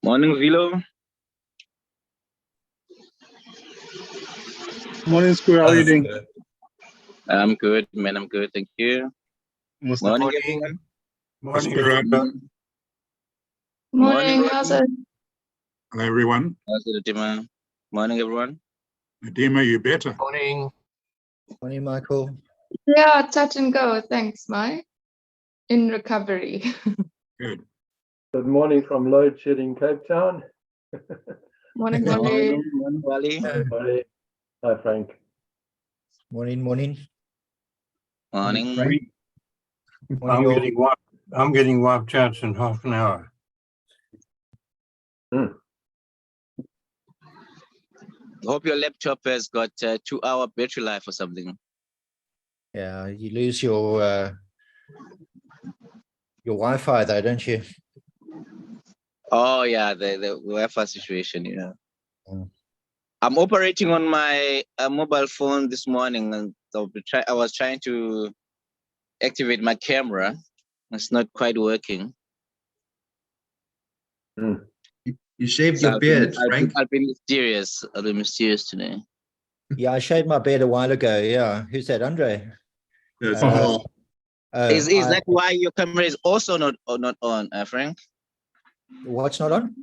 Morning, Vilo. Morning, school. How are you doing? I'm good, man. I'm good. Thank you. Morning, everyone. Morning, Morning, Rodney. how's it? Hello, everyone. How's it, Dima? Morning, everyone. Dima, you better. Morning. Morning, Michael. Yeah, touch and go. Thanks, Mike. In recovery. Good. Good morning from load shedding Cape Town. Morning, Wally. Morning, Wally. Hi, buddy. Hi, Frank. Morning, morning. Morning. Frank. I'm getting wiped out in half an hour. Hope your laptop has got 2-hour battery life or something. Yeah, you lose your Wi-Fi though, don't you? Oh, yeah, the Wi-Fi situation, yeah. Mm. I'm operating on my mobile phone this morning, and I was trying to activate my camera. It's not quite working. You shaved your beard, Frank. I've been mysterious. I've been mysterious today. Yeah, I shaved my beard a while ago. Yeah, who's that, Andre? It's Paul. Is that why your camera is also not on, Frank? What's not on?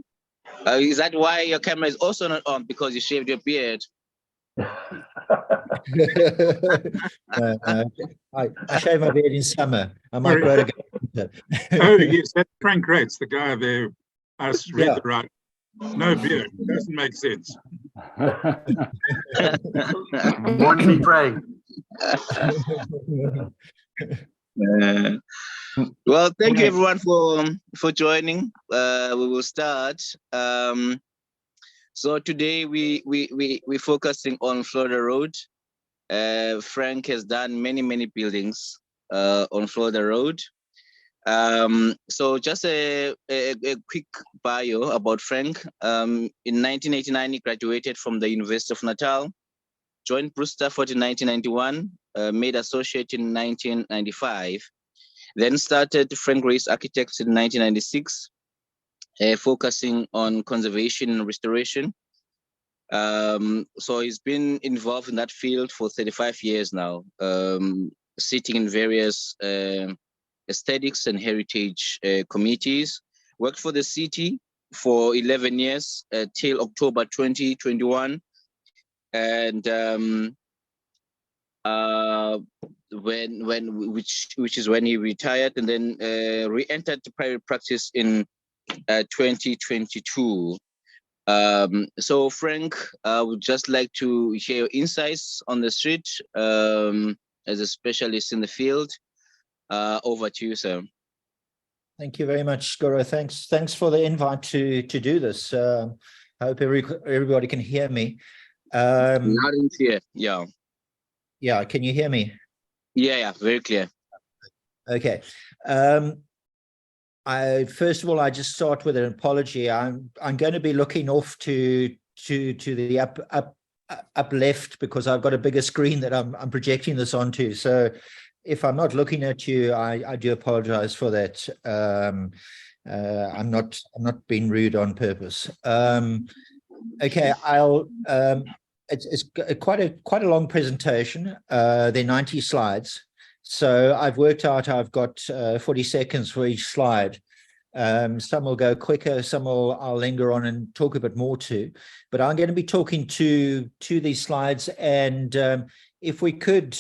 Is that why your camera is also not on, because you shaved your beard? I shave my beard in summer. I might grow it again. Oh, yes, that's Frank Reitz, the guy there. I read Yeah. the right. No beard. Doesn't make sense. Morning, Frank. Well, thank you everyone for joining. We will start. So today we're focusing on Florida Road. Frank has done many buildings on Florida Road. So just a quick bio about Frank. In 1989, he graduated from the University of Natal, joined Bruce Stafford in 1991, made associate in 1995, then started Frank Reitz Architects in 1996, focusing on conservation and restoration. So he's been involved in that field for 35 years now, sitting in various aesthetics and heritage committees. Worked for the city for 11 years till October 2021, and which is when he retired, and then re-entered the private practice in 2022. So Frank, I would just like to hear your insights on the street as a specialist in the field. Over to you, sir. Thank you very much, Goro. Thanks for the invite to do this. I hope everybody can hear me. Loud and clear. Yeah. Yeah, can you hear me? Yeah, very clear. Okay. First of all, I just start with an apology. I'm going to be looking off to the up left, because I've got a bigger screen that I'm projecting this onto. So if I'm not looking at you, I do apologize for that. I'm not being rude on purpose. Okay, it's quite a long presentation. They're 90 slides. So I've worked out I've got 40 seconds for each slide. Some will go quicker, some I'll linger on and talk a bit more to. But I'm going to be talking to these slides, and if we could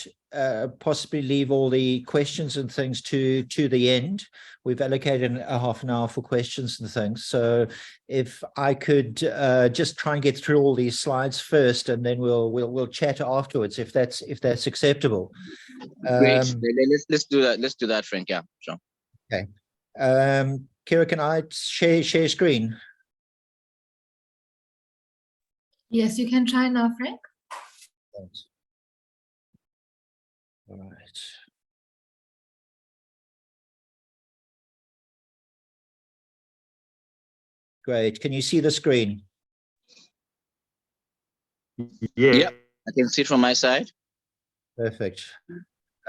possibly leave all the questions and things to the end. We've allocated a half an hour for questions and things. So if I could just try and get through all these slides first, and then we'll chat afterwards, if that's acceptable. Great. Let's do that. Let's do that, Frank. Yeah, sure. Okay. Kira, can I share screen? Yes, you can try now, Frank. Thanks. All right. Great. Can you see the screen? Yeah. Yep, I can see it from my side. Perfect.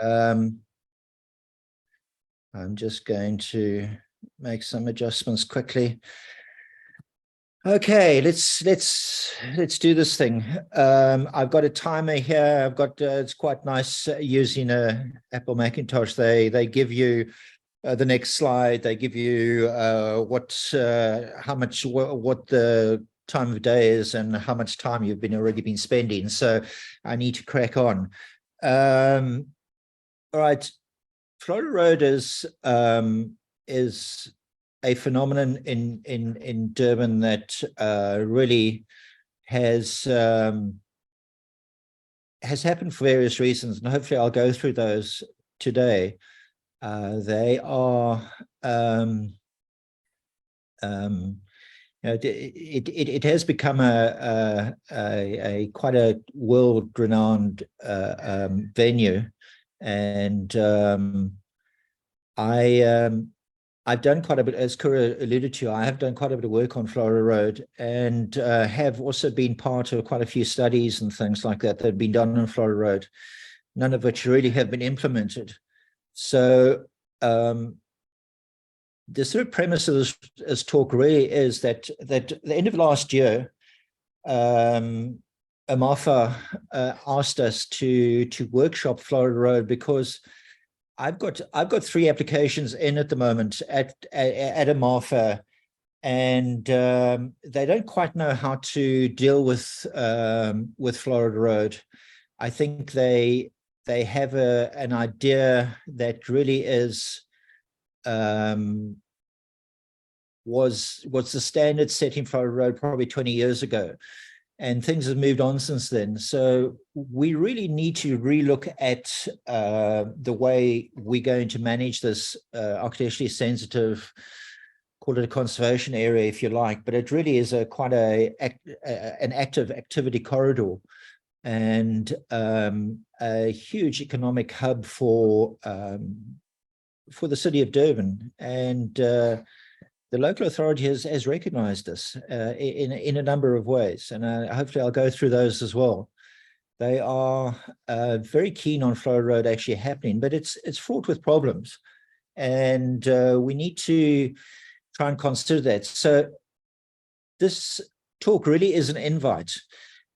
I'm just going to make some adjustments quickly. Okay, let's do this thing. I've got a timer here. I've got it's quite nice using a Apple Macintosh. They give you the next slide. They give you what the time of day is and how much time you've already been spending. So I need to crack on. All right, Florida Road is a phenomenon in Durban that really has happened for various reasons, and hopefully I'll go through those today. They are it has become a quite a world-renowned venue, and I've done quite a bit, as Kura alluded to, I have done quite a bit of work on Florida Road, and have also been part of quite a few studies and things like that that have been done on Florida Road, none of which really have been implemented. So the sort of premise of this talk really is that at the end of last year, Amafa asked us to workshop Florida Road, because I've got 3 applications in at the moment at Amafa, and they don't quite know how to deal with Florida Road. I think they have an idea that really is was the standard set in Florida Road probably 20 years ago, and things have moved on since then. So we really need to relook at the way we're going to manage this architecturally sensitive, call it a conservation area if you like, but it really is quite an active activity corridor, and a huge economic hub for the city of Durban. And the local authority has recognized this in a number of ways, and hopefully I'll go through those as well. They are very keen on Florida Road actually happening, but it's fraught with problems, and we need to try and consider that. So this talk really is an invite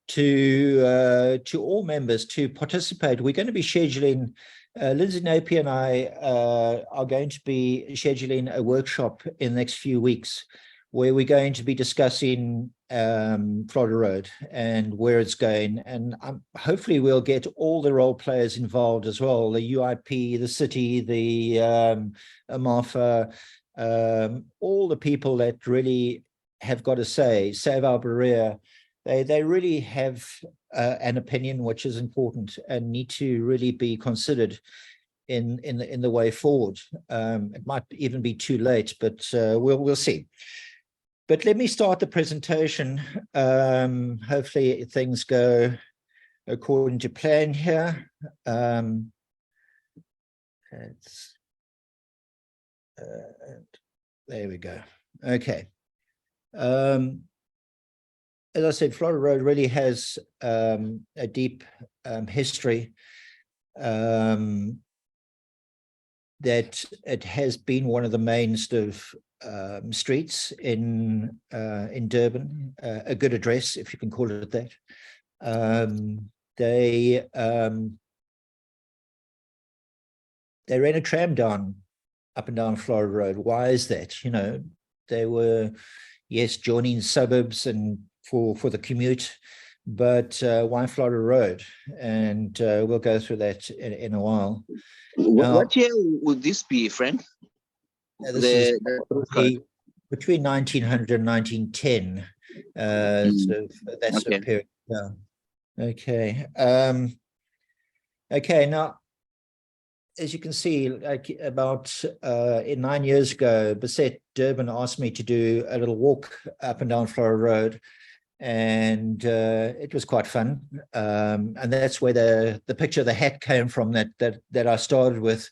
to all members to participate. We're going to be scheduling, Lindsay Napier and I are going to be scheduling a workshop in the next few weeks where we're going to be discussing Florida Road and where it's going. And hopefully we'll get all the role players involved as well, the UIP, the city, the Amafa, all the people that really have got a say, Save Our Berea. They really have an opinion which is important and need to really be considered in the way forward. It might even be too late, but we'll see. But let me start the presentation. Hopefully things go according to plan here. There we go. Okay. As I said, Florida Road really has a deep history, that it has been one of the main sort of streets in Durban, a good address, if you can call it that. They ran a tram up and down Florida Road. Why is that? You know, they were, yes, joining suburbs and for the commute, but why Florida Road? And we'll go through that in a while. Now, what year would this be, Frank? This is between 1900 and 1910. So that's okay. a period. Yeah. Okay. Okay. Now, as you can see, like about 9 years ago, Beset Durban asked me to do a little walk up and down Florida Road, and it was quite fun. And that's where the picture of the hat came from that I started with.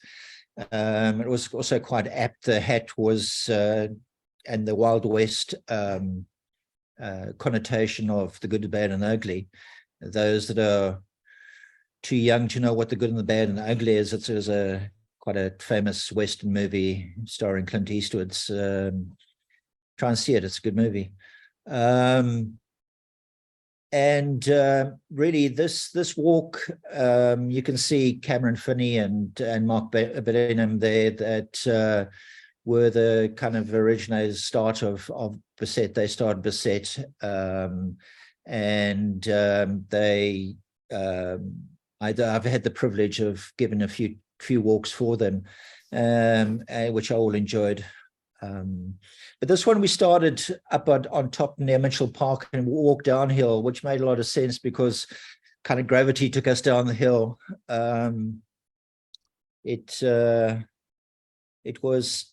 It was also quite apt. The hat was and the Wild West connotation of the good, the bad, and ugly. Those that are too young to know what the good and the bad and the ugly is, it was quite a famous Western movie starring Clint Eastwood. Try and see it; it's a good movie. Really, this walk, you can see Cameron Finney and Mark Bellingham there that were the kind of originators start of Beset. They started Beset, I've had the privilege of giving a few walks for them, which I all enjoyed. But this one we started up on top near Mitchell Park and walked downhill, which made a lot of sense because kind of gravity took us down the hill. It was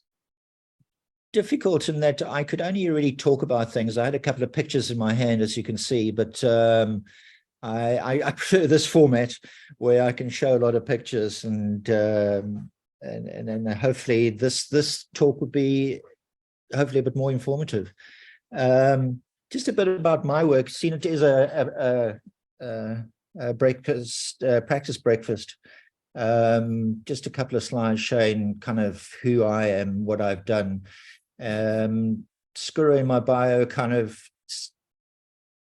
difficult in that I could only really talk about things. I had a couple of pictures in my hand, as you can see, but I prefer this format where I can show a lot of pictures, and hopefully this talk would be hopefully a bit more informative. Just a bit about my work. It is a breakfast, practice breakfast. Just a couple of slides showing kind of who I am, what I've done. Skuru in my bio kind of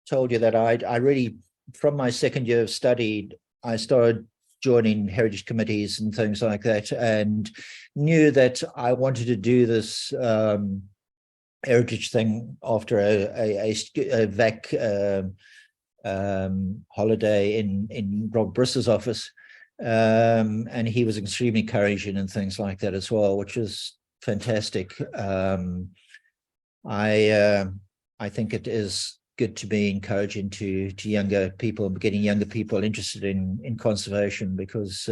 told you that I really, from my second year of study, I started joining heritage committees and things like that, and knew that I wanted to do this heritage thing after a VAC holiday in Rob Briss's office, and he was extremely encouraging and things like that as well, which was fantastic. I think it is good to be encouraging to younger people, getting younger people interested in conservation, because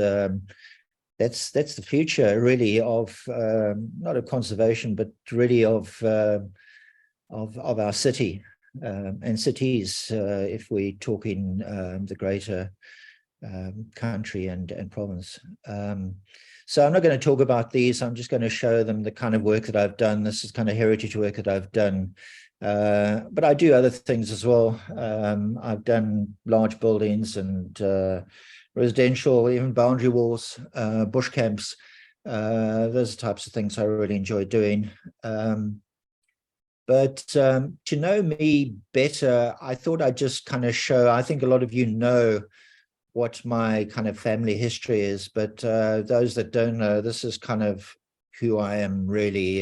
that's the future really of not of conservation, but really of our city and cities, if we're talking the greater country and province. So I'm not going to talk about these. I'm just going to show them the kind of work that I've done. This is kind of heritage work that I've done. But I do other things as well. I've done large buildings and residential, even boundary walls, bush camps. Those are types of things I really enjoy doing. But to know me better, I thought I'd just kind of show, I think a lot of you know what my kind of family history is, but those that don't know, this is kind of who I am really.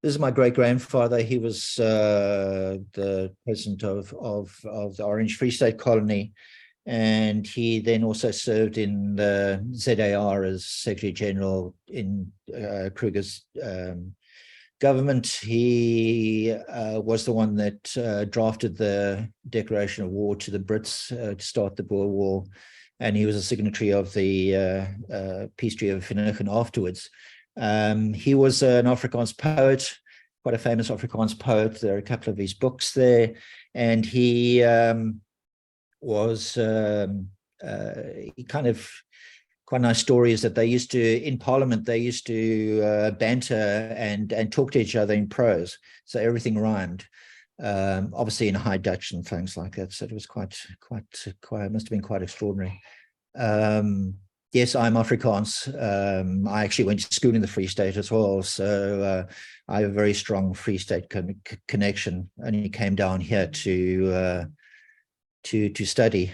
This is my great-grandfather. He was the president of the Orange Free State Colony, and he then also served in the SAIA as Secretary General in Kruger's government. He was the one that drafted the declaration of war to the Brits to start the Boer War, and he was a signatory of the Peace Treaty of Vereeniging afterwards. He was an Afrikaans poet, quite a famous Afrikaans poet. There are a couple of his books there, and he was he kind of quite nice stories that they used to, in Parliament, they used to banter and talk to each other in prose. So everything rhymed, obviously in High Dutch and things like that. So it was quite, must have been quite extraordinary. Yes, I'm Afrikaans. I actually went to school in the Free State as well. So I have a very strong Free State connection, and he came down here to study.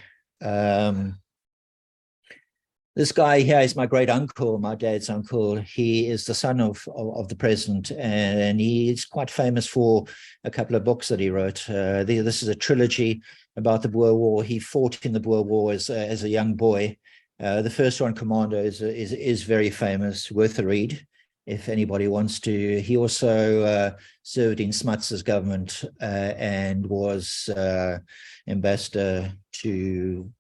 This guy here is my great uncle, my dad's uncle. He is the son of the president, and he's quite famous for a couple of books that he wrote. This is a trilogy about the Boer War. He fought in the Boer War as a young boy. The first one, Commando, is very famous, worth a read if anybody wants to. He also served in Smuts's government and was ambassador to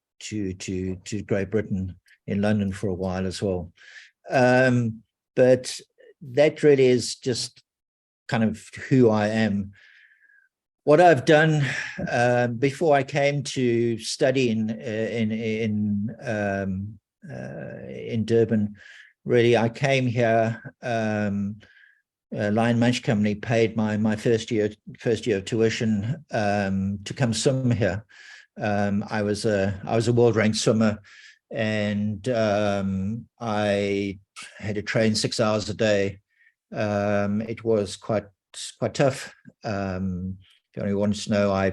Great Britain in London for a while as well. But that really is just kind of who I am. What I've done before I came to study in Durban, really, I came here. Lion Munch Company paid my first year of tuition to come swim here. I was a world ranked swimmer, and I had to train 6 hours a day. It was quite tough. If anyone wants to know,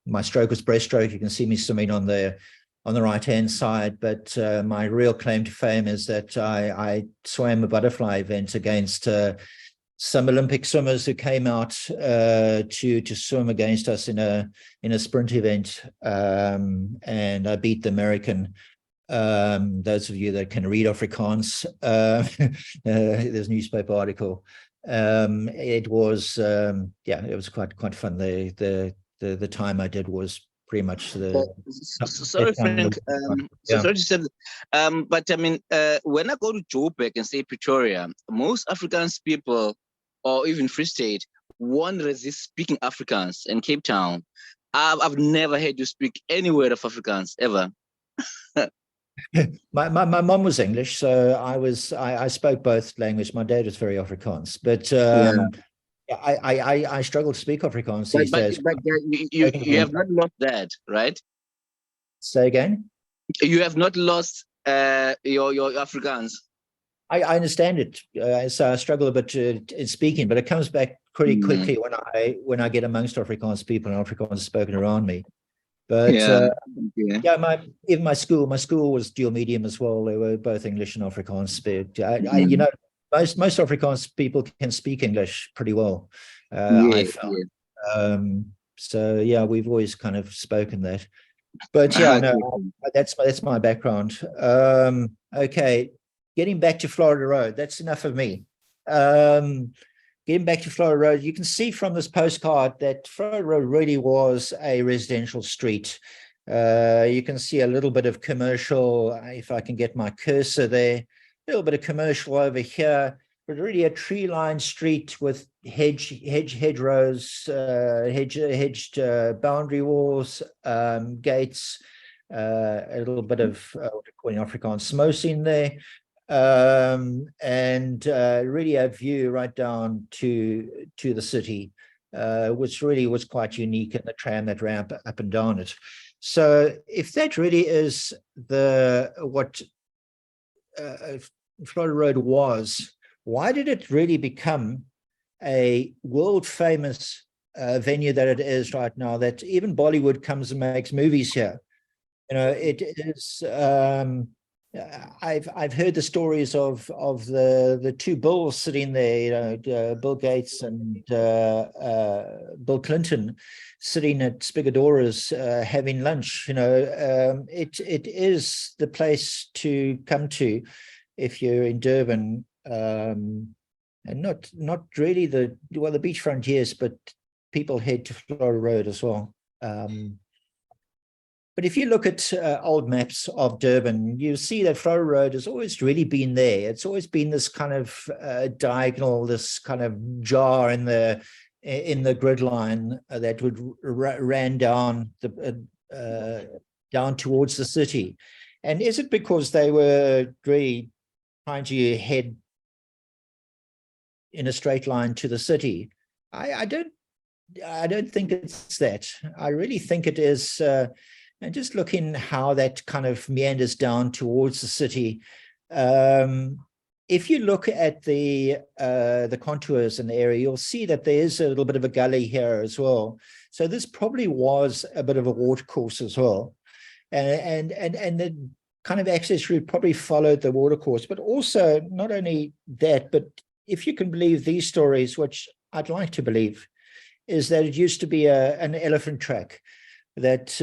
my stroke was breaststroke. You can see me swimming on the right-hand side, but my real claim to fame is that I swam a butterfly event against some Olympic swimmers who came out to swim against us in a sprint event, and I beat the American. Those of you that can read Afrikaans, there's a newspaper article. It was it was quite fun. The time I did was pretty much the sorry, Frank. Sorry to say that. But I mean, when I go to Joburg and say Pretoria, most Afrikaans people, or even Free State, won't resist speaking Afrikaans. In Cape Town, I've never heard you speak any word of Afrikaans ever. My mom was English, so I spoke both languages. My dad was very Afrikaans, but I struggle to speak Afrikaans these days. But you have not lost that, right? Say again? You have not lost your Afrikaans. I understand it, so I struggle a bit in speaking, but it comes back pretty quickly when I get amongst Afrikaans people and Afrikaans is spoken around me. But even my school was dual medium as well. They were both English and Afrikaans. But you know, most Afrikaans people can speak English pretty well. I found. So yeah, we've always kind of spoken that. But yeah, no, that's my background. Okay, getting back to Florida Road. That's enough of me. Getting back to Florida Road, you can see from this postcard that Florida Road really was a residential street. You can see a little bit of commercial, if I can get my cursor there, a little bit of commercial over here, but really a tree-lined street with hedgerows, hedged boundary walls, gates, a little bit of what we call in Afrikaans smosing there. And really a view right down to the city, which really was quite unique, in the tram that ran up and down it. So if that really is what Florida Road was, why did it really become a world famous venue that it is right now, that even Bollywood comes and makes movies here? You know, it is I've heard the stories of the two Bills sitting there, you know, Bill Gates and Bill Clinton sitting at Spigadora's having lunch. You know, it is the place to come to if you're in Durban, and not really the beachfront, yes, but people head to Florida Road as well. But if you look at old maps of Durban, you see that Florida Road has always really been there. It's always been this kind of diagonal, this kind of jar in the grid line that would ran down down towards the city. And is it because they were really trying to head in a straight line to the city? I don't think it's that. I really think it is. And just looking how that kind of meanders down towards the city. If you look at the contours in the area, you'll see that there is a little bit of a gully here as well. So this probably was a bit of a watercourse as well. And the kind of access route probably followed the watercourse, but also not only that, but if you can believe these stories, which I'd like to believe, is that it used to be an elephant track that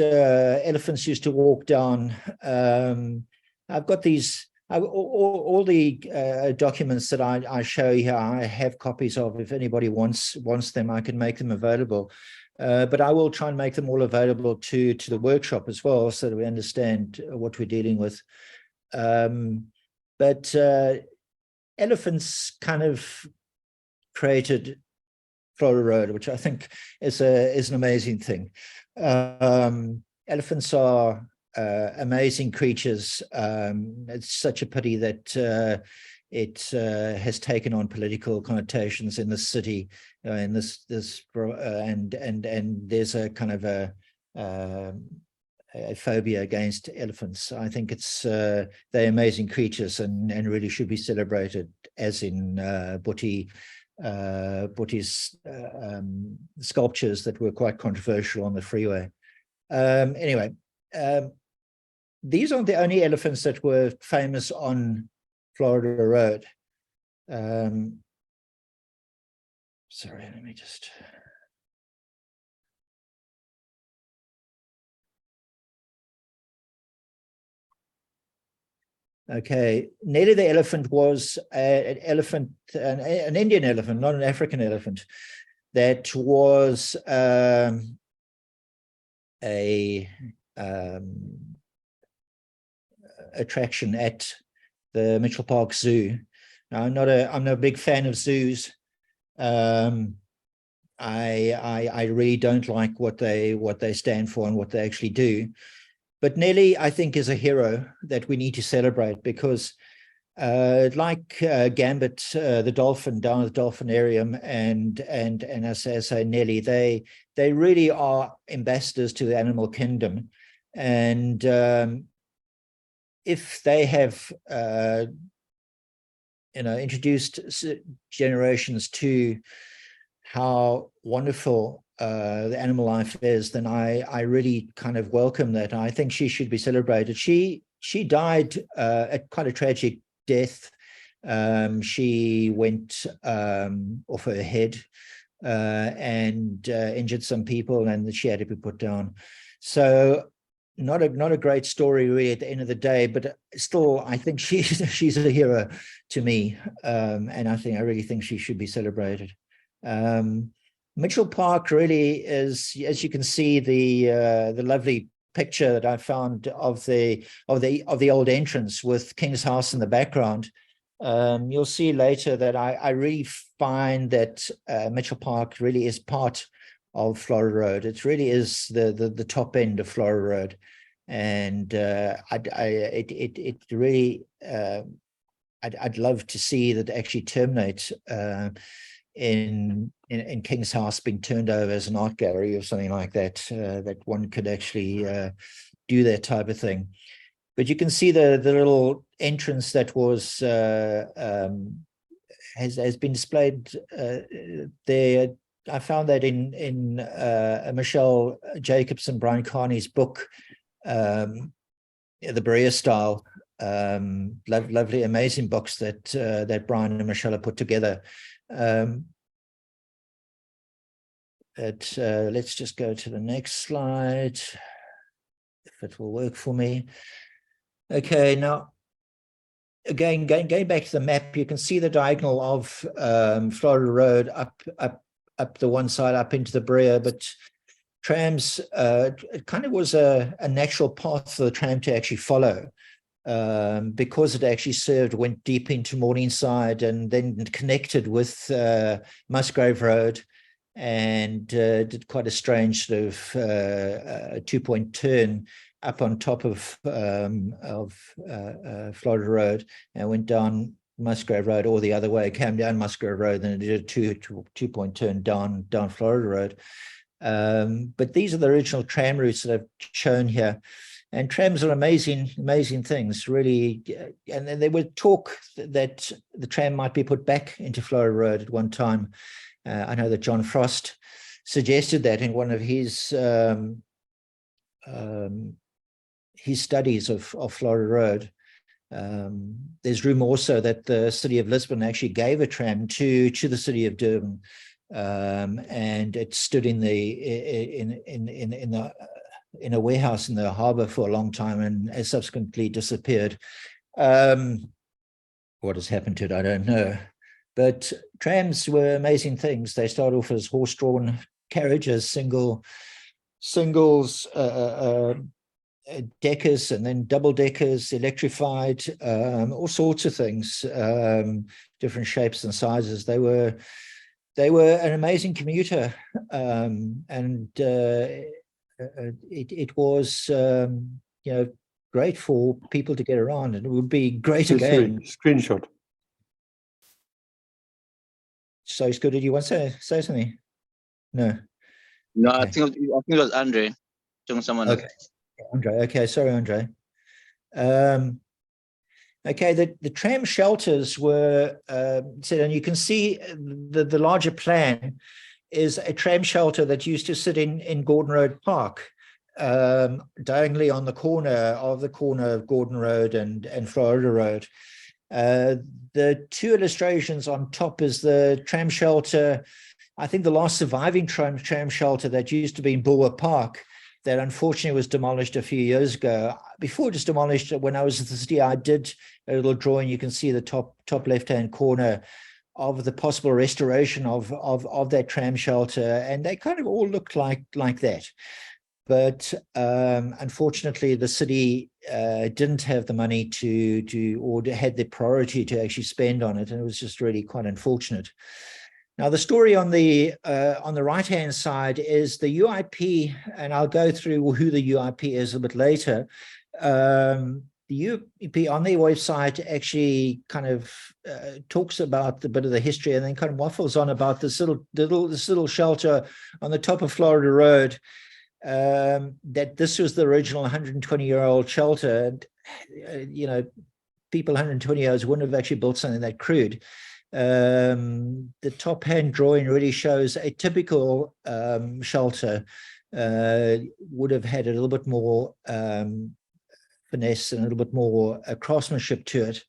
elephants used to walk down. I've got these, all the documents that I show here, I have copies of. If anybody wants them, I can make them available. But I will try and make them all available to the workshop as well, so that we understand what we're dealing with. But elephants kind of created Florida Road, which I think is an amazing thing. Elephants are amazing creatures. It's such a pity that it has taken on political connotations in the city, in this and there's a kind of a phobia against elephants. I think it's they're amazing creatures and really should be celebrated, as in Botti Buddhist sculptures that were quite controversial on the freeway. Anyway, these aren't the only elephants that were famous on Florida Road. Sorry, let me just... Okay, Nelly the elephant was an elephant, an Indian elephant, not an African elephant, that was a attraction at the Mitchell Park Zoo. Now, I'm not a big fan of zoos. I really don't like what they stand for and what they actually do. But Nelly, I think, is a hero that we need to celebrate because, like Gambit, the dolphin down at the dolphinarium, and as I say, Nelly, they really are ambassadors to the animal kingdom, and if they have introduced generations to how wonderful the animal life is, then I really kind of welcome that. I think she should be celebrated. She died at quite a tragic death. She went off her head and injured some people, and she had to be put down. So not a great story really at the end of the day, but still I think she's a hero to me, and I really think she should be celebrated. Mitchell Park really is, as you can see, the lovely picture that I found of the old entrance with King's House in the background. You'll see later that I really find that Mitchell Park really is part of Florida Road. It really is the top end of Florida Road, and it really I'd love to see that actually terminate in King's House being turned over as an art gallery or something like that, that one could actually do that type of thing. But you can see the little entrance that was has been displayed there. I found that in Michelle Jacobson, Brian Carney's book, The Berea Style. Lovely, amazing books that Brian and Michelle have put together. Let's just go to the next slide, if it will work for me. Okay, now again, going back to the map, you can see the diagonal of Florida Road up the one side, up into the Berea, but trams, it kind of was a natural path for the tram to actually follow. Because it actually went deep into Morningside and then connected with Musgrave Road, and did quite a strange sort of two-point turn up on top of Florida Road, and went down Musgrave Road, or the other way, came down Musgrave Road, then it did a two-point turn down Florida Road. But these are the original tram routes that I've shown here. And trams are amazing things, really. And then there was talk that the tram might be put back into Florida Road at one time. I know that John Frost suggested that in one of his studies of Florida Road. There's room also that the city of Lisbon actually gave a tram to the city of Durban, and it stood in a warehouse in the harbor for a long time and has subsequently disappeared. What has happened to it, I don't know. But trams were amazing things. They started off as horse-drawn carriages, singles, deckers, and then double deckers, electrified, all sorts of things, different shapes and sizes. They were an amazing commuter, and it was great for people to get around, and it would be great again. Screenshot. So, Scott, did you want to say something? No. No, Okay. I think it was Andre. Someone. Okay, Andre. Okay, sorry, Andre. Okay, the tram shelters were said, and you can see the larger plan is a tram shelter that used to sit in Gordon Road Park, diagonally on the corner of Gordon Road and Florida Road. The two illustrations on top is the tram shelter, I think the last surviving tram shelter that used to be in Bulwer Park, that unfortunately was demolished a few years ago. Before it was demolished, when I was at the city, I did a little drawing. You can see the top left-hand corner of the possible restoration of that tram shelter, and they kind of all looked like that. But unfortunately, the city didn't have the money or had the priority to actually spend on it, and it was just really quite unfortunate. Now, the story on the right-hand side is the UIP, and I'll go through who the UIP is a bit later. The UIP on their website actually kind of talks about a bit of the history, and then kind of waffles on about this little shelter on the top of Florida Road. That this was the original 120-year-old shelter, and people 120 years wouldn't have actually built something that crude. The top hand drawing really shows a typical shelter would have had a little bit more finesse and a little bit more craftsmanship to it.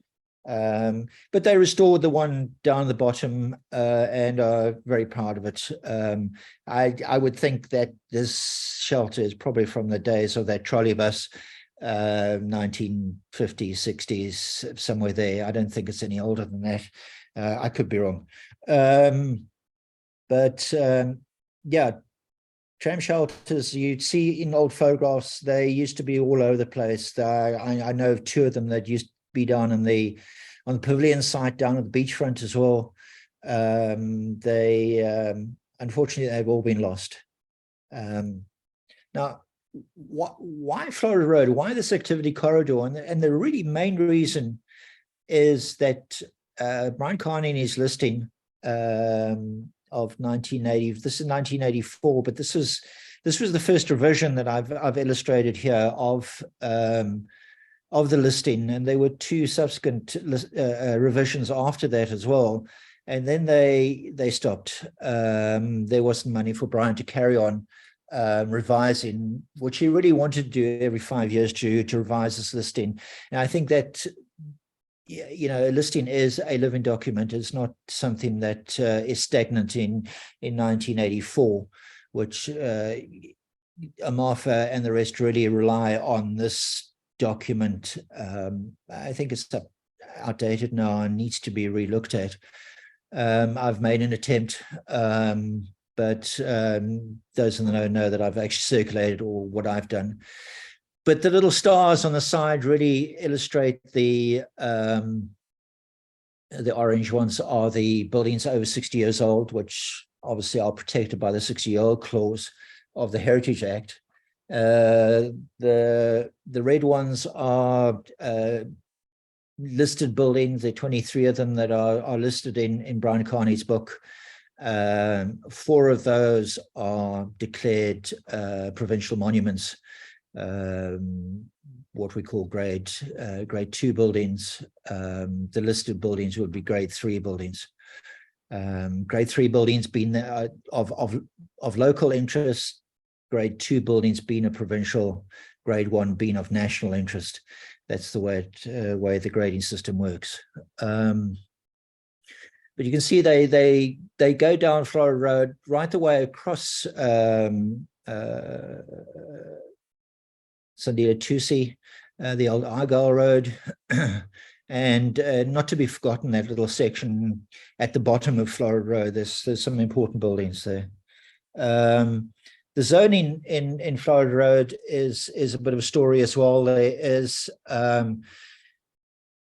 But they restored the one down the bottom and are very proud of it. I would think that this shelter is probably from the days of that trolley bus, 1950s, 60s, somewhere there. I don't think it's any older than that. I could be wrong. Yeah, tram shelters you'd see in old photographs, they used to be all over the place. I know of two of them that used to be down on the pavilion site down at the beachfront as well. Unfortunately, they've all been lost. Now, why Florida Road? Why this activity corridor? And the really main reason is that Brian Carney in his listing of 1980, this is 1984, but this was the first revision that I've illustrated here of the listing, and there were two subsequent revisions after that as well, and then they stopped. There wasn't money for Brian to carry on revising, which he really wanted to do every 5 years to revise this listing. And I think that a listing is a living document. It's not something that is stagnant in 1984, which Amarfa and the rest really rely on this document. I think it's outdated now and needs to be relooked at. I've made an attempt, but those in the know that I've actually circulated or what I've done. But the little stars on the side really illustrate the orange ones are the buildings over 60 years old, which obviously are protected by the 60-year-old clause of the Heritage Act. The red ones are listed buildings. There are 23 of them that are listed in Brian Carney's book. 4 of those are declared provincial monuments. What we call grade 2 buildings. The listed buildings would be grade 3 buildings. Grade 3 buildings being of local interest, grade 2 buildings being a provincial, grade 1 being of national interest. That's the way the grading system works. But you can see they go down Florida Road right the way across Sandila Tusi, the old Argyle Road, and not to be forgotten, that little section at the bottom of Florida Road. There's some important buildings there. The zoning in Florida Road is a bit of a story as well. There is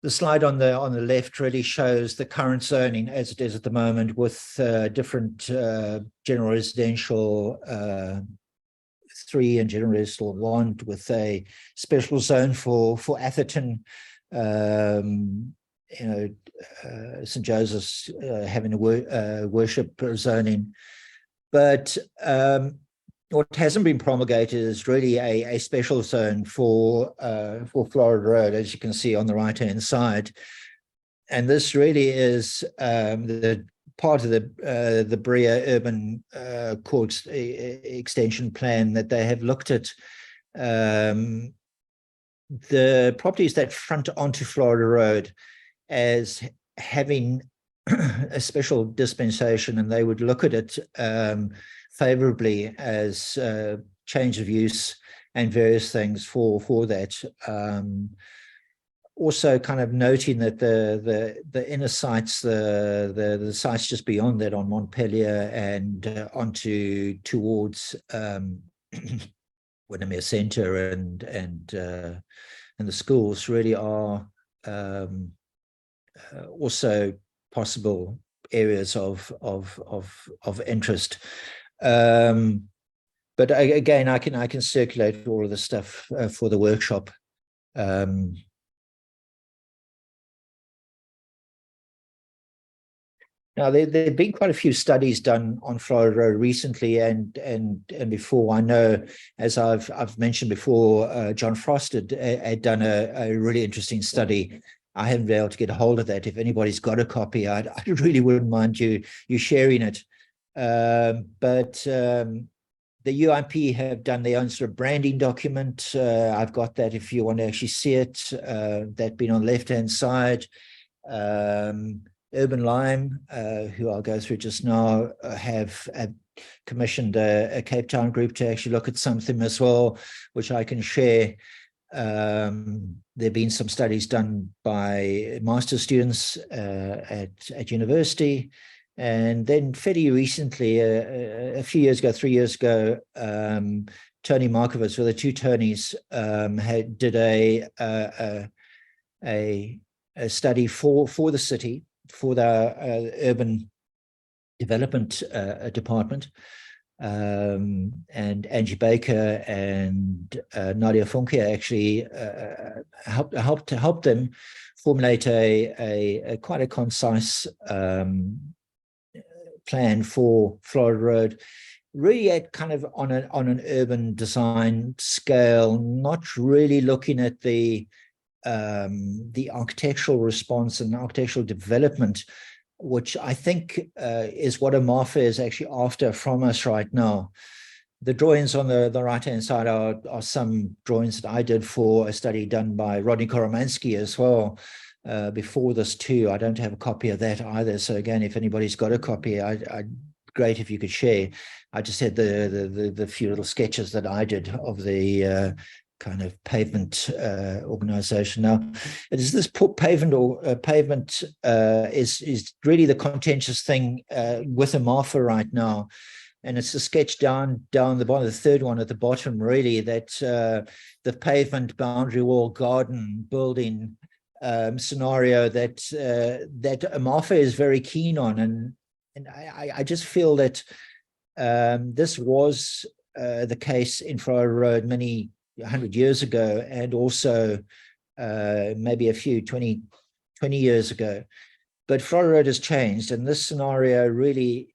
the slide on the left really shows the current zoning as it is at the moment, with different general residential 3 and general residential 1, with a special zone for Atherton, St. Joseph's having a worship zoning. But what hasn't been promulgated is really a special zone for Florida Road, as you can see on the right-hand side. And this really is the part of the Brea Urban Core Extension Plan that they have looked at. The properties that front onto Florida Road as having a special dispensation, and they would look at it favorably as change of use and various things for that. Also kind of noting that the inner sites, the sites just beyond that on Montpelier and towards Windermere Centre and the schools really are also possible areas of interest. But again, I can circulate all of the stuff for the workshop. Now, there've been quite a few studies done on Florida Road recently and before. I know, as I've mentioned before, John Frost had done a really interesting study. I haven't been able to get a hold of that. If anybody's got a copy, I really wouldn't mind you sharing it. But the UIP have done their own sort of branding document. I've got that if you want to actually see it. That being on the left-hand side. Urban Lime, who I'll go through just now, have commissioned a Cape Town group to actually look at something as well, which I can share. There have been some studies done by master's students at university. And then fairly recently, a few years ago, 3 years ago, Tony Markovitz, with the two Tonys, did a study for the city, for the urban development department, and Angie Baker and Nadia Funke actually helped them formulate a quite a concise plan for Florida Road, really at kind of on an urban design scale, not really looking at the architectural response and architectural development, which I think is what AMAFA is actually after from us right now. The drawings on the right-hand side are some drawings that I did for a study done by Rodney Koromansky as well before this too. I don't have a copy of that either. So again, if anybody's got a copy, I'd great if you could share. I just had the few little sketches that I did of the kind of pavement organization. Now, it is this pavement or pavement is really the contentious thing with AMAFA right now. And it's a sketch down the bottom, the third one at the bottom, really, that the pavement boundary wall garden building scenario that AMAFA is very keen on. And I just feel that this was the case in Florida Road many 100 years ago, and also maybe a few 20 years ago. But Florida Road has changed, and this scenario really,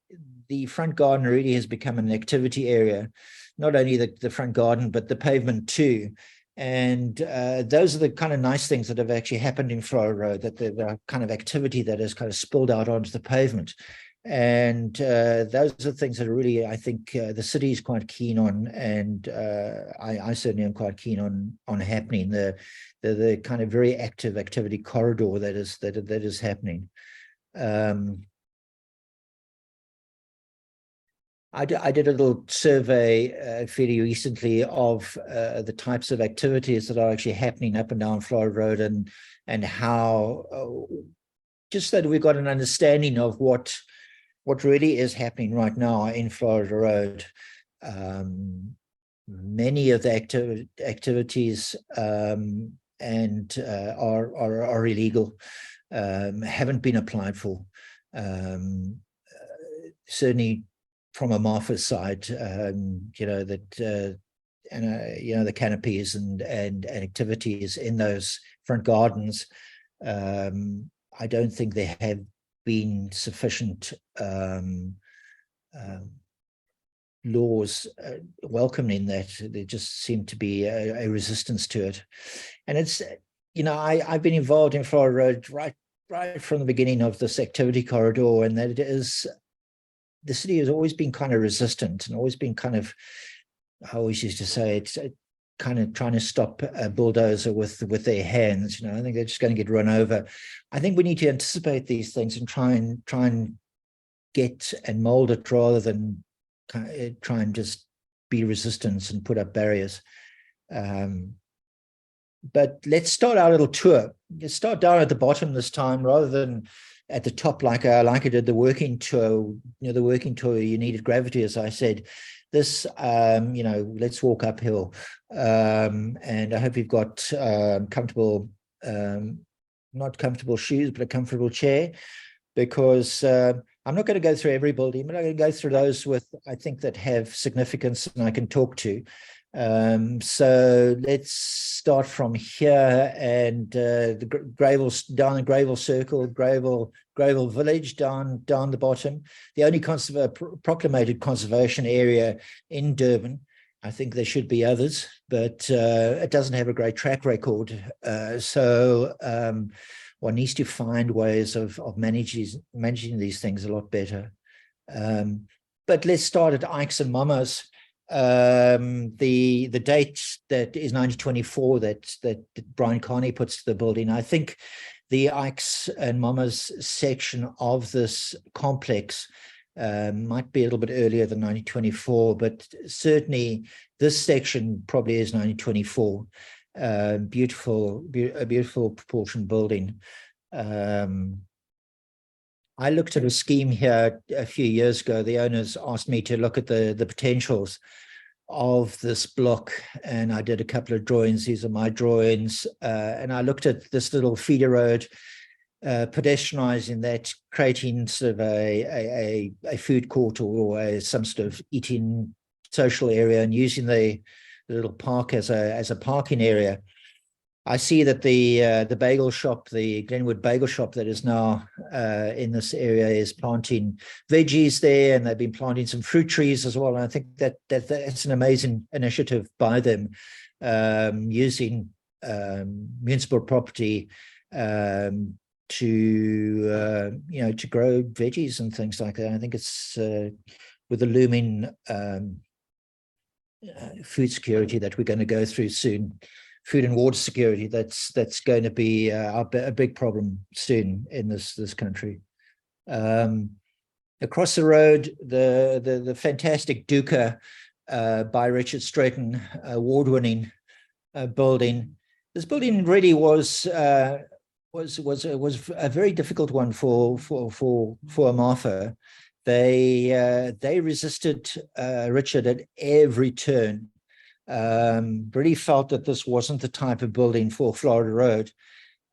the front garden really has become an activity area, not only the front garden, but the pavement too. And those are the kind of nice things that have actually happened in Florida Road, that the kind of activity that has kind of spilled out onto the pavement. And those are things that are really, I think, the city is quite keen on, and I certainly am quite keen on happening. The kind of very active activity corridor that is happening. I did a little survey fairly recently of the types of activities that are actually happening up and down Florida Road, and how, just so that we've got an understanding of what really is happening right now in Florida Road. Many of the activities are illegal, haven't been applied for. Certainly from AMAFA's side, the canopies and activities in those front gardens, I don't think there have been sufficient laws welcoming that. There just seemed to be a resistance to it. And it's, I've been involved in Florida Road right from the beginning of this activity corridor, and that it is, the city has always been kind of resistant and always been kind of, I always used to say, it's kind of trying to stop a bulldozer with their hands. I think they're just going to get run over. I think we need to anticipate these things and try and get and mold it rather than try and just be resistant and put up barriers. But let's start our little tour. Let's start down at the bottom this time rather than at the top like I did the working tour. The working tour, you needed gravity, as I said. This, let's walk uphill. And I hope you've got comfortable, not comfortable shoes, but a comfortable chair, because I'm not going to go through every building, but I'm going to go through those I think that have significance and I can talk to. So let's start from here, and the Gravel, down the Gravel Circle, Gravel Village, down the bottom. The only proclamated conservation area in Durban. I think there should be others, but it doesn't have a great track record. So one needs to find ways of managing these things a lot better. But let's start at Ike's and Mama's. The date that is 1924 that Brian Carney puts to the building. I think the Ike's and Mama's section of this complex might be a little bit earlier than 1924, but certainly this section probably is 1924. A beautiful proportioned building. I looked at a scheme here a few years ago. The owners asked me to look at the potentials of this block, and I did a couple of drawings. These are my drawings, and I looked at this little feeder road, pedestrianizing that, creating sort of a food court or some sort of eating social area, and using the little park as a parking area. I see that the bagel shop, the Glenwood Bagel Shop that is now in this area, is planting veggies there, and they've been planting some fruit trees as well. And I think that's an amazing initiative by them, using municipal property to grow veggies and things like that. I think it's with the looming food security that we're going to go through soon. Food and water security, that's going to be a big problem soon in this country. Across the road, the fantastic Duca by Richard Stretton, award-winning building. This building really was a very difficult one for Amarfa. They resisted Richard at every turn. Really felt that this wasn't the type of building for Florida Road.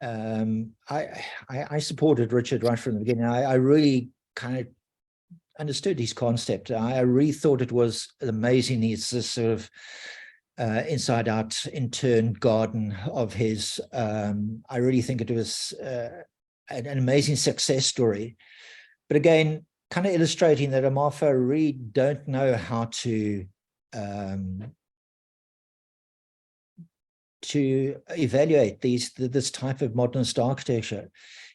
I supported Richard right from the beginning. I really kind of understood his concept. I really thought it was amazing. It's this sort of inside out intern garden of his. I really think it was an amazing success story. But again, kind of illustrating that Amarfa really don't know how to evaluate this type of modernist architecture.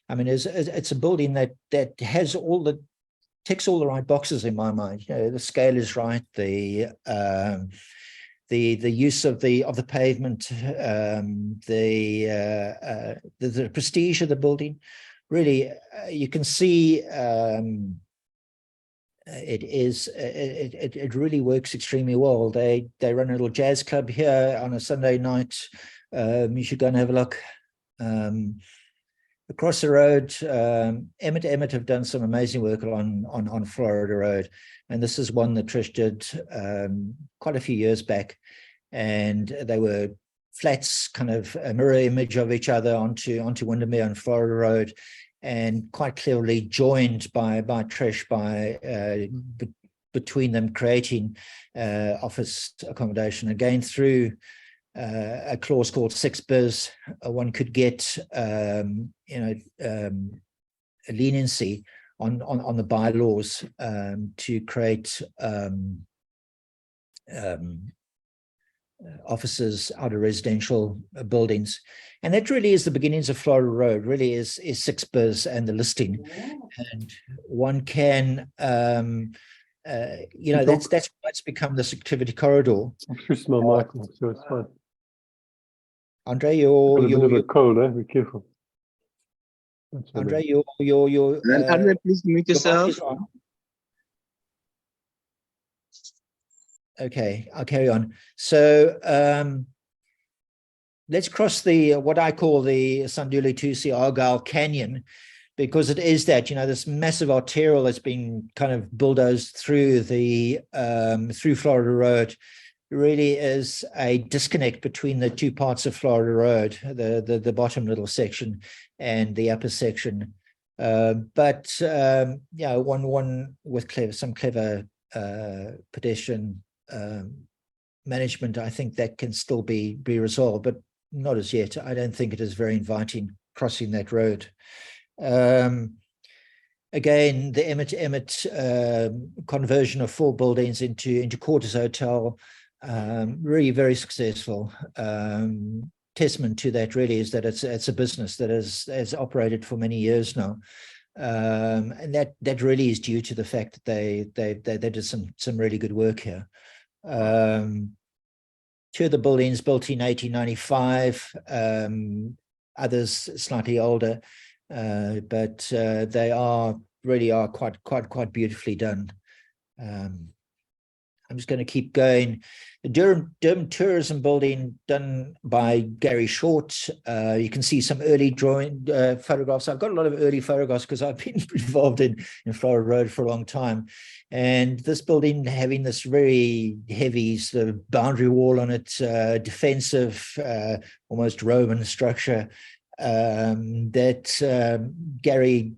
I mean, it's a building that has ticks all the right boxes in my mind. The scale is right, the use of the pavement, the prestige of the building. Really, you can see it really works extremely well. They run a little jazz club here on a Sunday night. You should go and have a look. Across the road, Emmett have done some amazing work on Florida Road, and this is one that Trish did quite a few years back, and they were flats, kind of a mirror image of each other onto Windermere and Florida Road, and quite clearly joined by Trish between them, creating office accommodation. Again, through a clause called 6 bis, one could get a leniency on the bylaws to create offices, outer residential buildings. And that really is the beginnings of Florida Road, really is 6bis and the listing. And one can, you know, that's why it's become this activity corridor. I'm switched my mic off, so it's fine. Andre, Got a bit of a cold, eh? Be careful. Andre, Andre, please mute yourself. Okay, I'll carry on. So let's cross the what I call the Sanduli Tusi Argyle Canyon, because it is that, you know, this massive arterial that's been kind of bulldozed through the through Florida Road. Really is a disconnect between the two parts of Florida Road, the bottom little section and the upper section. But yeah, one with some clever pedestrian management, I think that can still be resolved, but not as yet. I don't think it is very inviting crossing that road. Again, the Emmett conversion of 4 buildings into Quarters Hotel, really very successful. Testament to that really is that it's a business that has operated for many years now. And that really is due to the fact that they did some really good work here. 2 of the buildings built in 1895, others slightly older, but they really are quite beautifully done. I'm just going to keep going. The Durham Tourism Building done by Gary Short. You can see some early drawing photographs. I've got a lot of early photographs because I've been involved in Florida Road for a long time. And this building having this very heavy sort of boundary wall on it, defensive, almost Roman structure, that Gary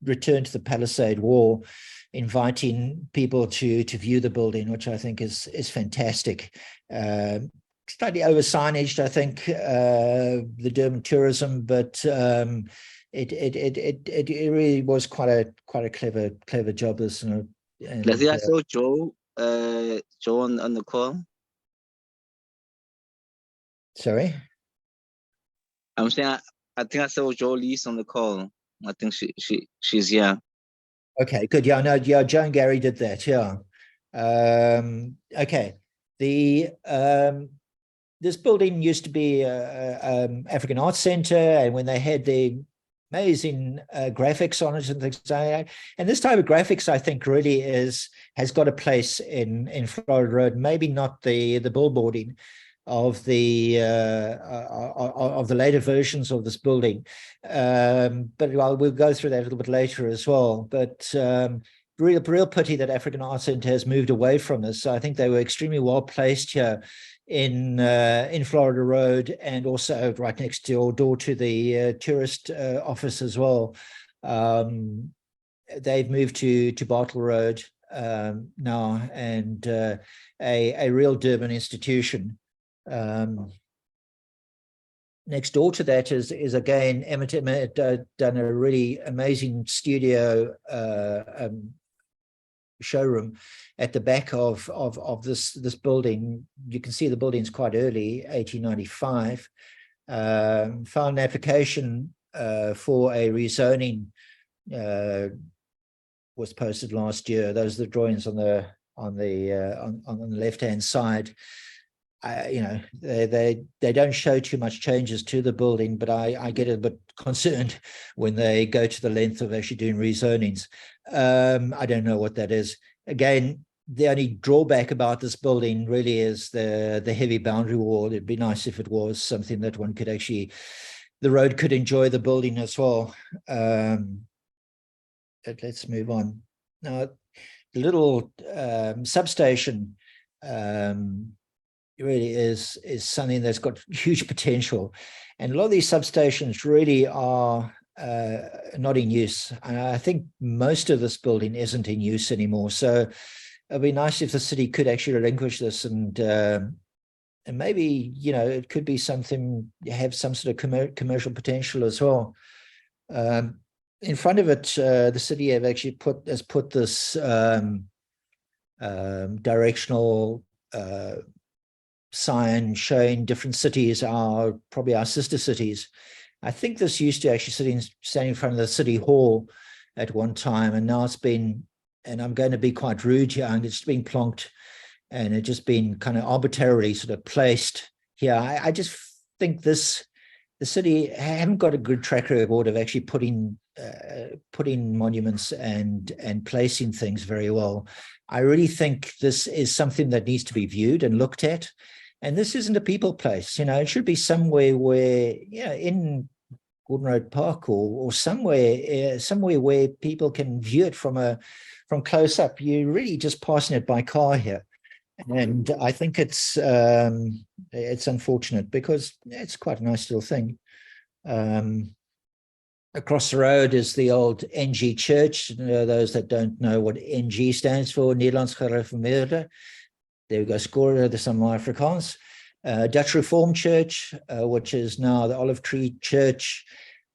returned to the Palisade Wall, inviting people to view the building, which I think is fantastic. Slightly over signaged, I think, the Durban Tourism, but it really was quite a clever job. This, and I think I saw Joe on the call. Sorry, I'm saying I think I saw Joe Lees on the call. I think she's here. Okay, good. Yeah, no, yeah, Joe and Gary did that. Yeah. Okay. This building used to be African Arts Center, and when they had the amazing graphics on it and things like that, and this type of graphics, I think, really has got a place in Florida Road. Maybe not the billboarding of the later versions of this building, but we'll go through that a little bit later as well. But real pity that African Arts Center has moved away from this. So I think they were extremely well placed here in Florida Road, and also right next door to the tourist office as well. They've moved to Bartle Road now, and a real Durban institution. Next door to that is again Emmett done a really amazing studio showroom at the back of this building. You can see the building's quite early, 1895. Found an application for a rezoning was posted last year. Those are the drawings on the left hand side. You know, they don't show too much changes to the building, but I get a bit concerned when they go to the length of actually doing rezonings. I don't know what that is. Again, the only drawback about this building really is the heavy boundary wall. It'd be nice if it was something that one could actually, the road could enjoy the building as well. Let's move on. Now, the little substation really is something that's got huge potential, and a lot of these substations really are not in use. And I think most of this building isn't in use anymore. So it'd be nice if the city could actually relinquish this, and maybe, you know, it could be something, have some sort of commercial potential as well. In front of it, the city have actually put this directional sign showing different cities, probably our sister cities. I think this used to actually stand in front of the city hall at one time, and now it's been, and I'm going to be quite rude here, and it's been plonked and it's just been kind of arbitrarily sort of placed here. I just think the city haven't got a good track record of actually putting monuments and placing things very well. I really think this is something that needs to be viewed and looked at. And this isn't a people place, it should be somewhere where, in Gordon Road Park or somewhere where people can view it from close up. You're really just passing it by car here. And I think it's unfortunate because it's quite a nice little thing. Across the road is the old NG Church. Those that don't know what NG stands for, Nederlands Gereformeerde. There we go, score the some Afrikaans. Dutch Reformed Church, which is now the Olive Tree Church.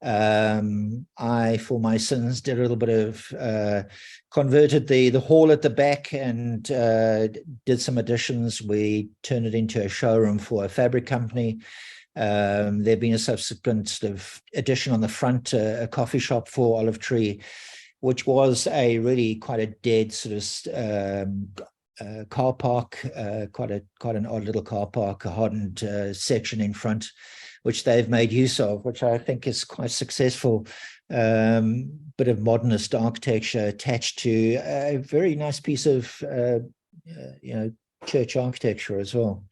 I, for my sins, did a little bit of converted the hall at the back and did some additions. We turned it into a showroom for a fabric company. There'd been a subsequent sort of addition on the front, a coffee shop for Olive Tree, which was a really quite a dead sort of car park, quite an odd little car park, a hardened section in front, which they've made use of, which I think is quite successful. Bit of modernist architecture attached to a very nice piece of church architecture as well.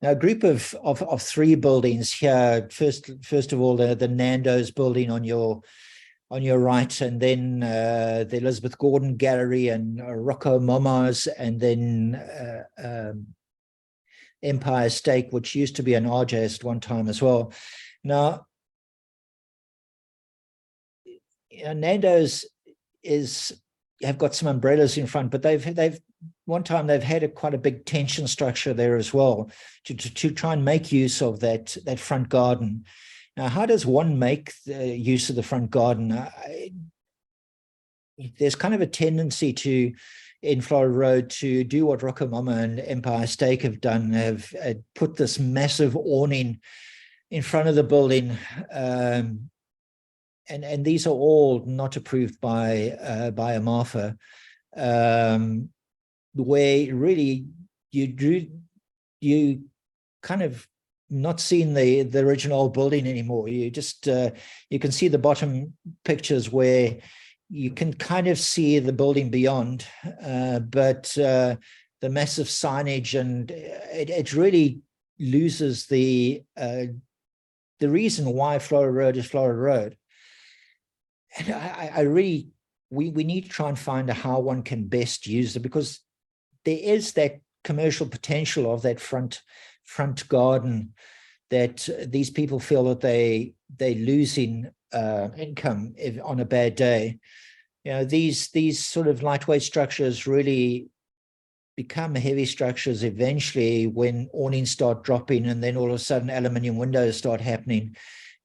Now, a group of three buildings here. First of all, the Nando's building on your right, and then the Elizabeth Gordon Gallery and Rocco Moma's, and then Empire Steak, which used to be an RJ's at one time as well. Now, Nando's have got some umbrellas in front, but they've one time they've had quite a big tension structure there as well to try and make use of that front garden. Now, how does one make the use of the front garden? There's kind of a tendency in Florida Road to do what Rockamama and Empire Steak have done, have put this massive awning in front of the building. And these are all not approved by AMAFA, where really you kind of not seeing the original building anymore. You just you can see the bottom pictures where you can kind of see the building beyond, but the massive signage, and it really loses the reason why Florida Road is Florida Road. And I really, we need to try and find out how one can best use it, because there is that commercial potential of that front garden that these people feel that they're losing income on a bad day. These sort of lightweight structures really become heavy structures eventually when awnings start dropping, and then all of a sudden aluminium windows start happening,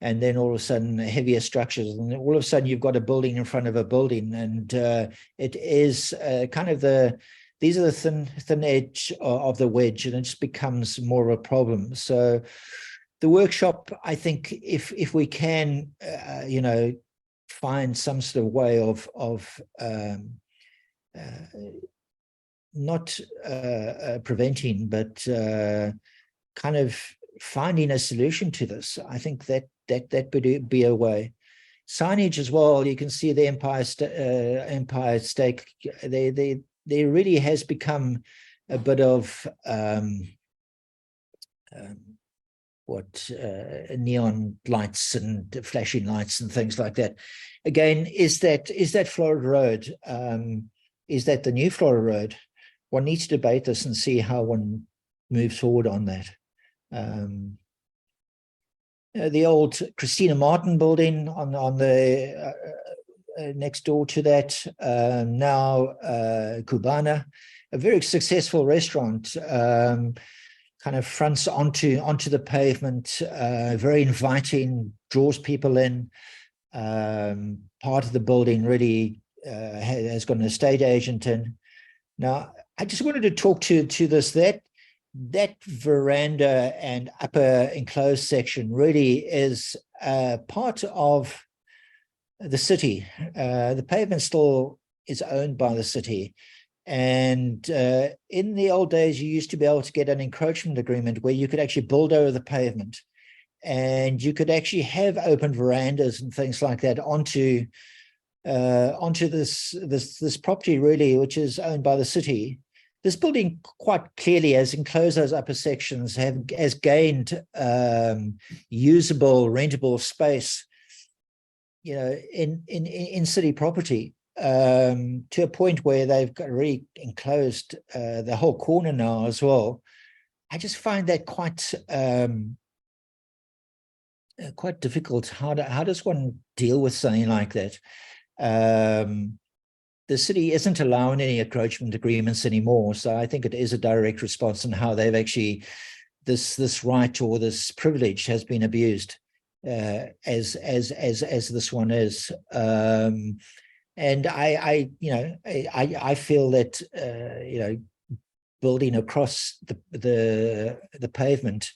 and then all of a sudden heavier structures, and all of a sudden you've got a building in front of a building, and it is kind of these are the thin edge of the wedge, and it just becomes more of a problem. So the workshop, I think, if we can, find some sort of way of not preventing, but kind of finding a solution to this, I think that would be a way. Signage as well. You can see the Empire Steak. There really has become a bit of neon lights and flashing lights and things like that. Again, is that Florida Road? Is that the new Florida Road? One needs to debate this and see how one moves forward on that. The old Christina Martin building on the next door to that, now Cubana, a very successful restaurant, kind of fronts onto the pavement, very inviting, draws people in. Part of the building really has got an estate agent in. Now, I just wanted to talk to this, that veranda and upper enclosed section really is part of the city. The pavement still is owned by the city. And in the old days, you used to be able to get an encroachment agreement where you could actually build over the pavement, and you could actually have open verandas and things like that onto this property, really, which is owned by the city. This building quite clearly, as enclosed those upper sections, has gained usable, rentable space, you know, in city property, to a point where they've got really enclosed the whole corner now as well. I just find that quite difficult. How does one deal with something like that? The city isn't allowing any encroachment agreements anymore, so I think it is a direct response on how they've actually this right or this privilege has been abused, as this one is. And I feel that building across the pavement,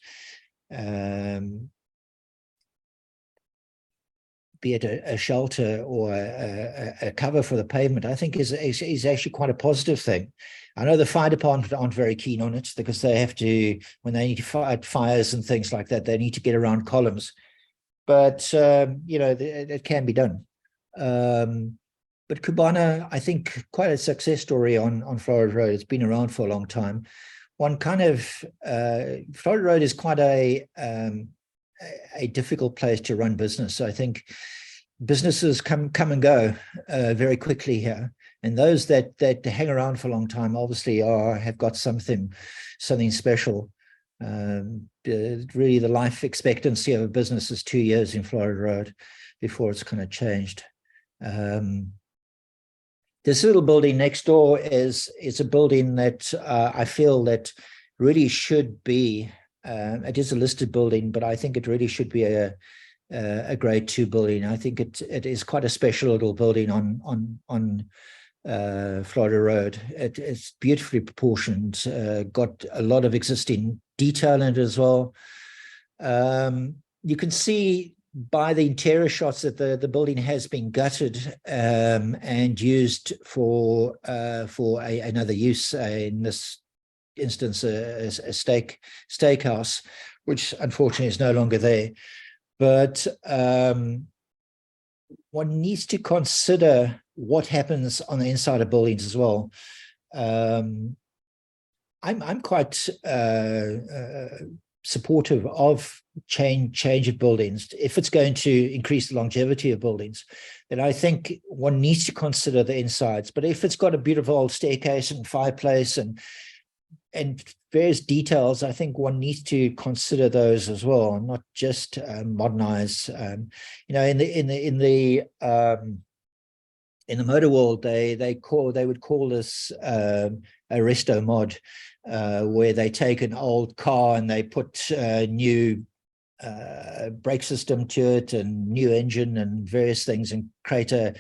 be it a shelter or a cover for the pavement, I think is actually quite a positive thing. I know the fire department aren't very keen on it because they have to, when they need to fight fires and things like that, they need to get around columns. But it can be done. But Cubana, I think, quite a success story on Florida Road. It's been around for a long time. One kind of Florida Road is quite a difficult place to run business. I think businesses come and go very quickly here, and those that hang around for a long time obviously have got something special. Really, the life expectancy of a business is 2 years in Florida Road before it's kind of changed. This little building next door is a building that I feel that really should be. It is a listed building, but I think it really should be a grade 2 building. I think it is quite a special little building on Florida Road. It's beautifully proportioned, got a lot of existing detail in it as well. You can see by the interior shots that the building has been gutted and used for another use, in this instance a steakhouse, which unfortunately is no longer there. But one needs to consider what happens on the inside of buildings as well. I'm quite supportive of change of buildings if it's going to increase the longevity of buildings. Then I think one needs to consider the insides. But if it's got a beautiful old staircase and fireplace and various details, I think one needs to consider those as well, not just modernize. In the motor world, they would call this a resto mod, where they take an old car and they put a new brake system to it and new engine and various things, and create an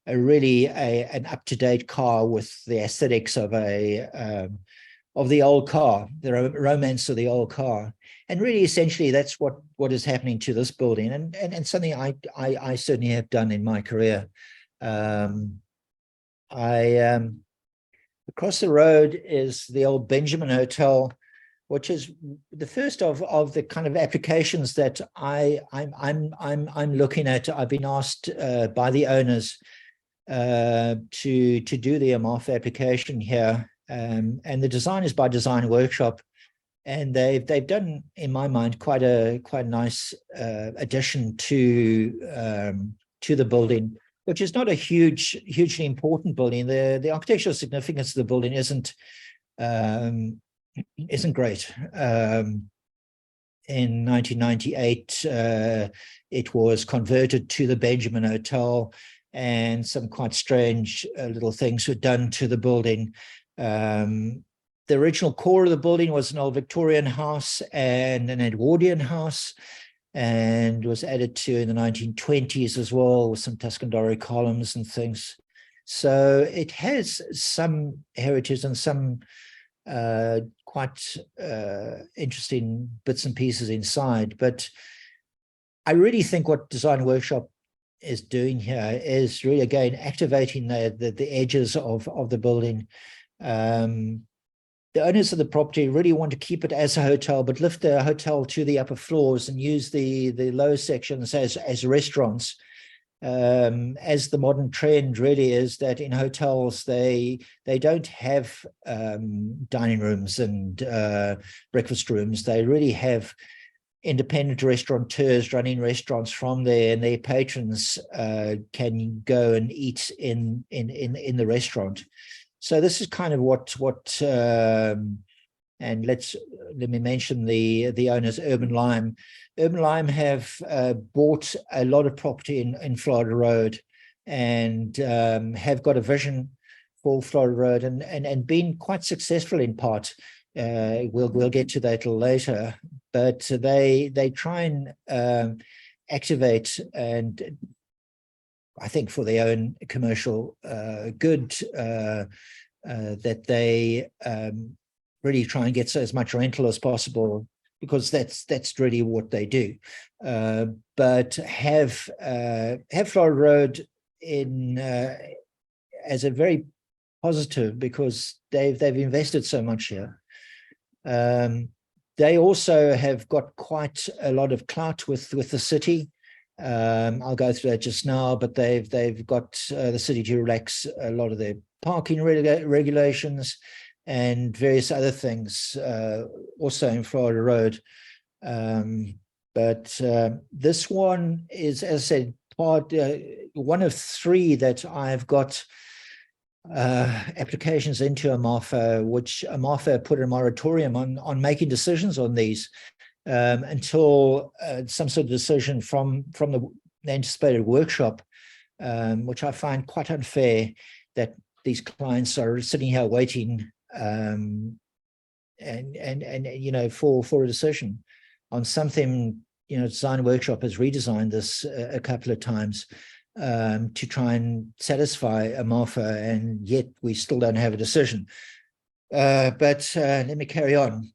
up-to-date car with the aesthetics of the old car, the romance of the old car. And really, essentially, that's what is happening to this building, and something I certainly have done in my career. Across the road is the old Benjamin Hotel, which is the first of the kind of applications that I'm looking at. I've been asked by the owners to do the MOF application here, and the design is by Design Workshop, and they've done, in my mind, quite a nice addition to the building, which is not a hugely important building. The architectural significance of the building isn't great. In 1998, it was converted to the Benjamin Hotel, and some quite strange little things were done to the building. The original core of the building was an old Victorian house and an Edwardian house, and was added to in the 1920s as well, with some Tuscan Doric columns and things. So it has some heritage and some quite interesting bits and pieces inside. But I really think what Design Workshop is doing here is really, again, activating the edges of the building. The owners of the property really want to keep it as a hotel, but lift the hotel to the upper floors and use the lower sections as restaurants. As the modern trend really is that in hotels, they don't have dining rooms and breakfast rooms. They really have independent restaurateurs running restaurants from there, and their patrons can go and eat in the restaurant. So this is kind of what and let me mention the owners, Urban Lime. Urban Lime have bought a lot of property in Florida Road, and have got a vision for Florida Road, and been quite successful in part. We'll get to that a little later, but they try and activate, and I think for their own commercial good, that they really try and get as much rental as possible, because that's really what they do. But have Florida Road in as a very positive, because they've invested so much here. They also have got quite a lot of clout with the city. I'll go through that just now, but they've got the city to relax a lot of their parking regulations and various other things, also in Florida Road. But this one is, as I said, one of three that I've got applications into AMAFA, which AMAFA put a moratorium on making decisions on these until some sort of decision from the anticipated workshop, which I find quite unfair, that these clients are sitting here waiting and you know, for a decision on something. You know, Design Workshop has redesigned this a couple of times to try and satisfy AMAFA, and yet we still don't have a decision. But let me carry on.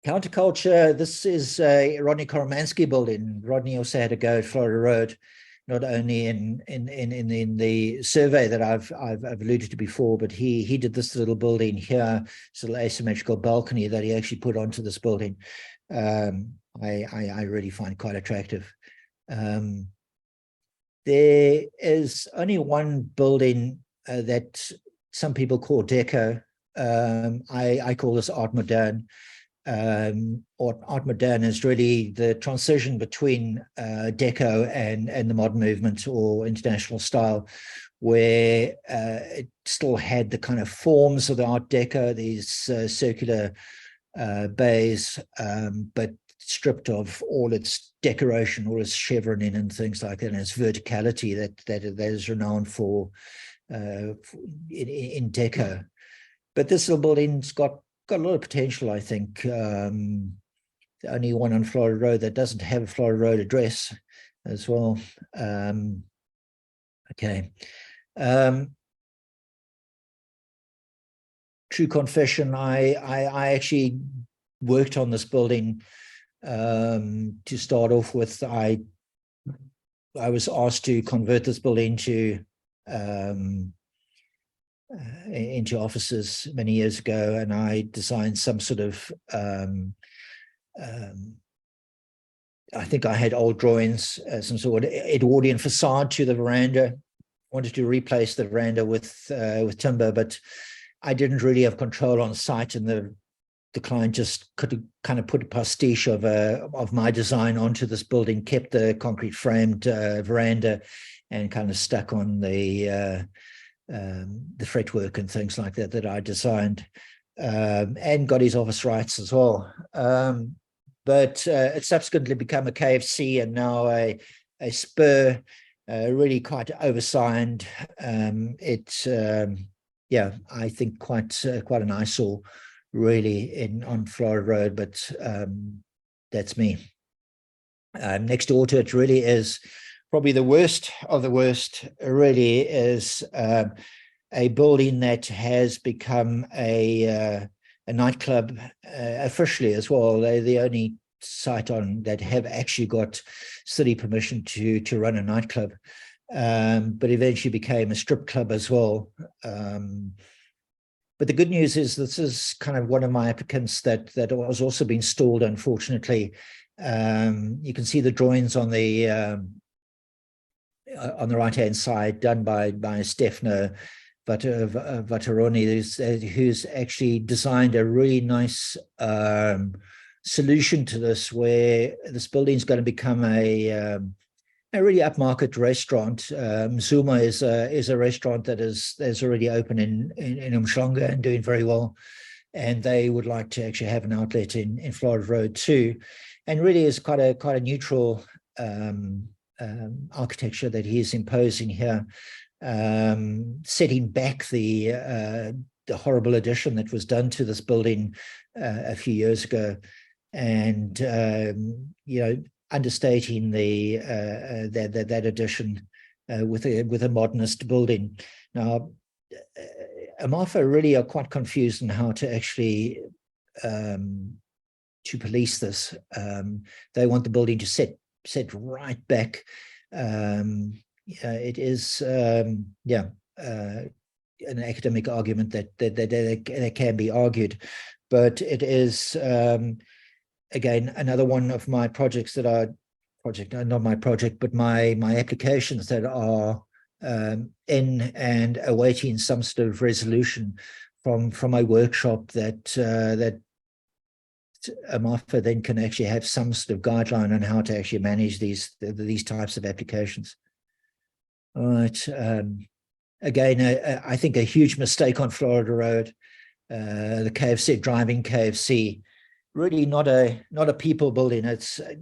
Counterculture, this is a Rodney Koromansky building. Rodney also had a go at Florida Road, not only in the survey that I've alluded to before, but he did this little building here, this little asymmetrical balcony that he actually put onto this building. I really find quite attractive. There is only one building that some people call deco. I call this art moderne. Art moderne is really the transition between deco and the modern movement or international style, where it still had the kind of forms of the art deco, these circular bays, but stripped of all its decoration, all its chevroning and things like that, and its verticality that is renowned for in deco. But this little building's got a lot of potential, I think. The only one on Florida Road that doesn't have a Florida Road address as well. Okay. True confession, I actually worked on this building to start off with. I was asked to convert this building into offices many years ago, and I designed some sort of I think I had old drawings, some sort of Edwardian facade to the veranda. Wanted to replace the veranda with timber, but I didn't really have control on site, and the client just could kind of put a pastiche of my design onto this building, kept the concrete framed veranda, and kind of stuck on the fretwork and things like that I designed, and got his office rights as well. But it subsequently became a KFC and now a Spur, really quite oversigned. It's yeah, I think quite an eyesore really on Florida Road, but that's me. Next door to it really is probably the worst of the worst really is a building that has become a nightclub officially as well. They're the only site on that have actually got city permission to run a nightclub, but eventually became a strip club as well. But the good news is this is kind of one of my applicants that was also being stalled, unfortunately. You can see the drawings on the right-hand side done by Stefano Vattaroni, who's actually designed a really nice solution to this, where this building is going to become a really upmarket restaurant. Zuma is a restaurant that is already open in Umhlanga and doing very well, and they would like to actually have an outlet in Florida Road too, and really is quite a neutral architecture that he is imposing here, setting back the horrible addition that was done to this building a few years ago, and understating that addition with a modernist building. Now, Amafa really are quite confused on how to actually to police this. They want the building to set right back. It is an academic argument that can be argued, but it is again another one of my projects that are not my project, but my applications that are in and awaiting some sort of resolution from my workshop that Amafa then can actually have some sort of guideline on how to actually manage these types of applications. All right. Again, I think a huge mistake on Florida Road. The KFC, driving KFC, really not a people building. It's a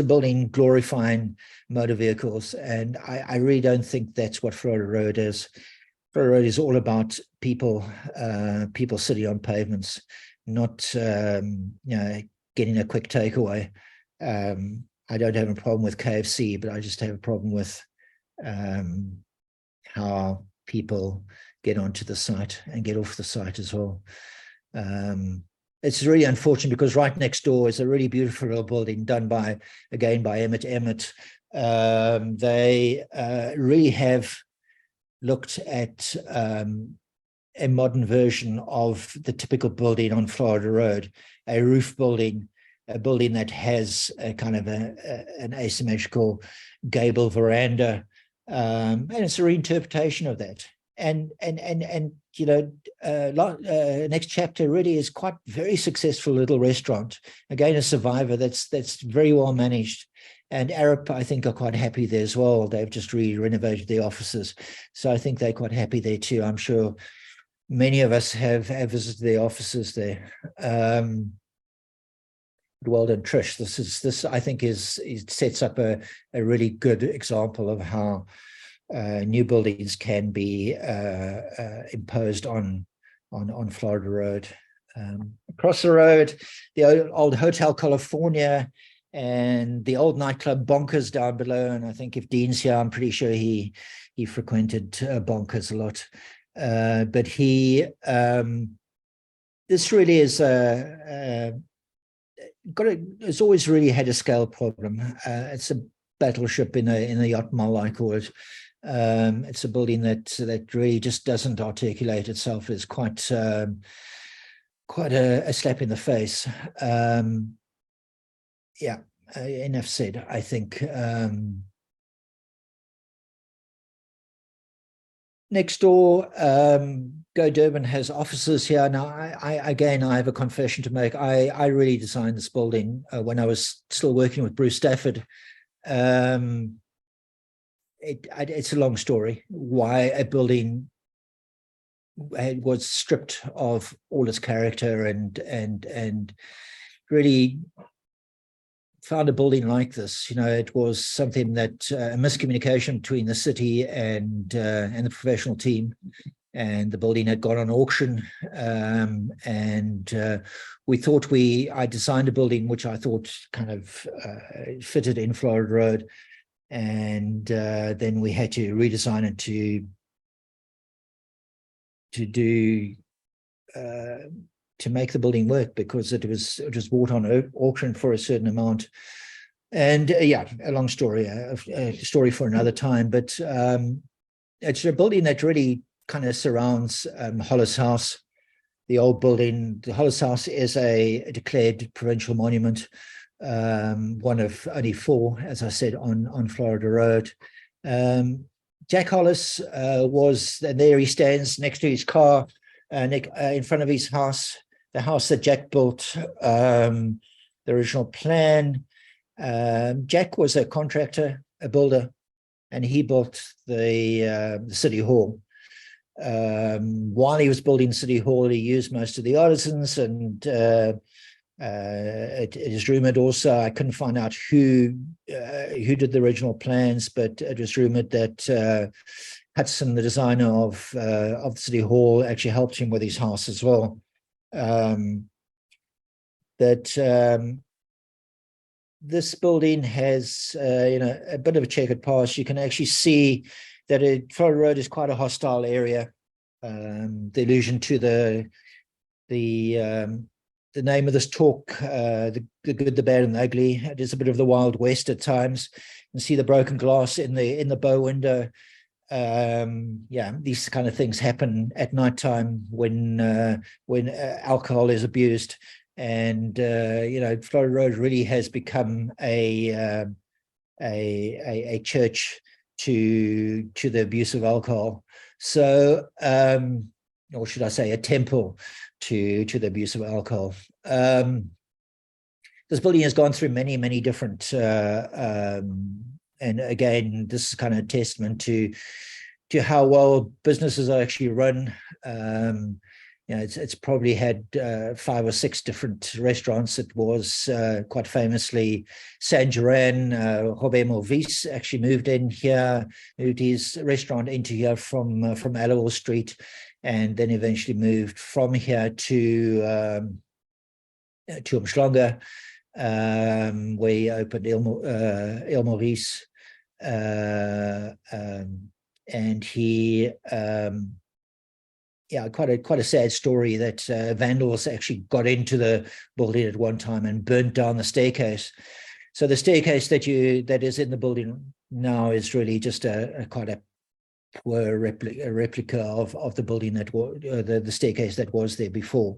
building glorifying motor vehicles, and I really don't think that's what Florida Road is. Florida Road is all about people sitting on pavements, not getting a quick takeaway. I don't have a problem with KFC, but I just have a problem with how people get onto the site and get off the site as well. It's really unfortunate because right next door is a really beautiful little building done by Emmett. They really have looked at a modern version of the typical building on Florida Road, a roof building, a building that has a kind of an asymmetrical gable veranda, and it's a reinterpretation of that. And next chapter really is quite very successful little restaurant, again a survivor that's very well managed, and Arab I think are quite happy there as well. They've just renovated their offices, so I think they're quite happy there too. I'm sure many of us have visited their offices there. Well done, Trish. This I think it sets up a really good example of how new buildings can be imposed on Florida Road. Across the road, the old Hotel California and the old nightclub Bonkers down below. And I think if Dean's here, I'm pretty sure he frequented Bonkers a lot. But this really is it's always really had a scale problem. It's a battleship in a yacht mall, I call it. It's a building that really just doesn't articulate itself. It's quite a slap in the face. Enough said. I think next door, Go Durban has offices here. Now, I have a confession to make. I really designed this building when I was still working with Bruce Stafford. It's a long story why a building was stripped of all its character and really found a building like this. It was something that a miscommunication between the city and the professional team, and the building had gone on auction, and we thought I designed a building which I thought kind of fitted in Florida Road. and then we had to redesign it to make the building work, because it was bought on auction for a certain amount. And yeah, a long story, a story for another time. But it's a building that really kind of surrounds Hollis House, the old building. The Hollis House is a declared provincial monument, one of only 4, as I said, on Florida Road. Jack Hollis was, and there he stands next to his car, in front of his house, the house that Jack built, the original plan. Jack was a contractor, a builder, and he built the City Hall. While he was building City Hall, he used most of the artisans, and it is rumored also, I couldn't find out who did the original plans, but it was rumored that Hudson, the designer of the City Hall, actually helped him with his house as well. This building has a bit of a checkered past. You can actually see that Florida Road is quite a hostile area. The allusion to the name of this talk, the good, the bad, and the ugly. It is a bit of the Wild West at times. You can see the broken glass in the bow window. Yeah, these kind of things happen at nighttime when alcohol is abused. And Florida Road really has become a church to the abuse of alcohol. So, or should I say, a temple to the abuse of alcohol. This building has gone through many different, and again, this is kind of a testament to how well businesses are actually run. It's probably had 5 or 6 different restaurants. It was quite famously San Juan. Robert Maurice actually moved his restaurant into here from Allowell Street, and then eventually moved from here to Umhlanga, where he opened El Maurice, and he quite a sad story that vandals actually got into the building at one time and burnt down the staircase. So the staircase that is in the building now is really just quite a poor replica of the building that was the staircase that was there before.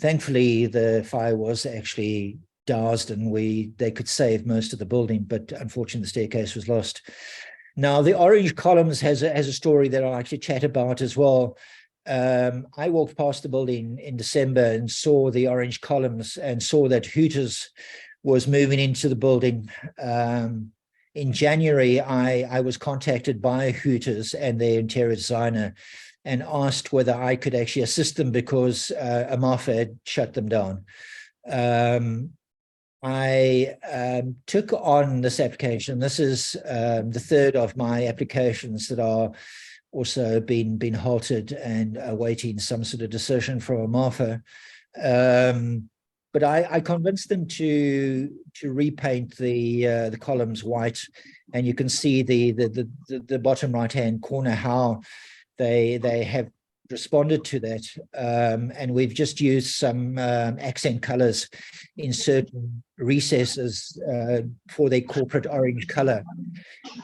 Thankfully, the fire was actually doused, and they could save most of the building, but unfortunately the staircase was lost. Now, the orange columns has a story that I like to chat about as well. I walked past the building in December and saw the orange columns and saw that Hooters was moving into the building. In January, I was contacted by Hooters and their interior designer and asked whether I could actually assist them because Amafa had shut them down. I took on this application. This is the third of my applications that are also been halted and awaiting some sort of decision from Amafa. But I convinced them to repaint the columns white, and you can see the bottom right hand corner how they have responded to that, and we've just used some accent colors in certain recesses for their corporate orange color.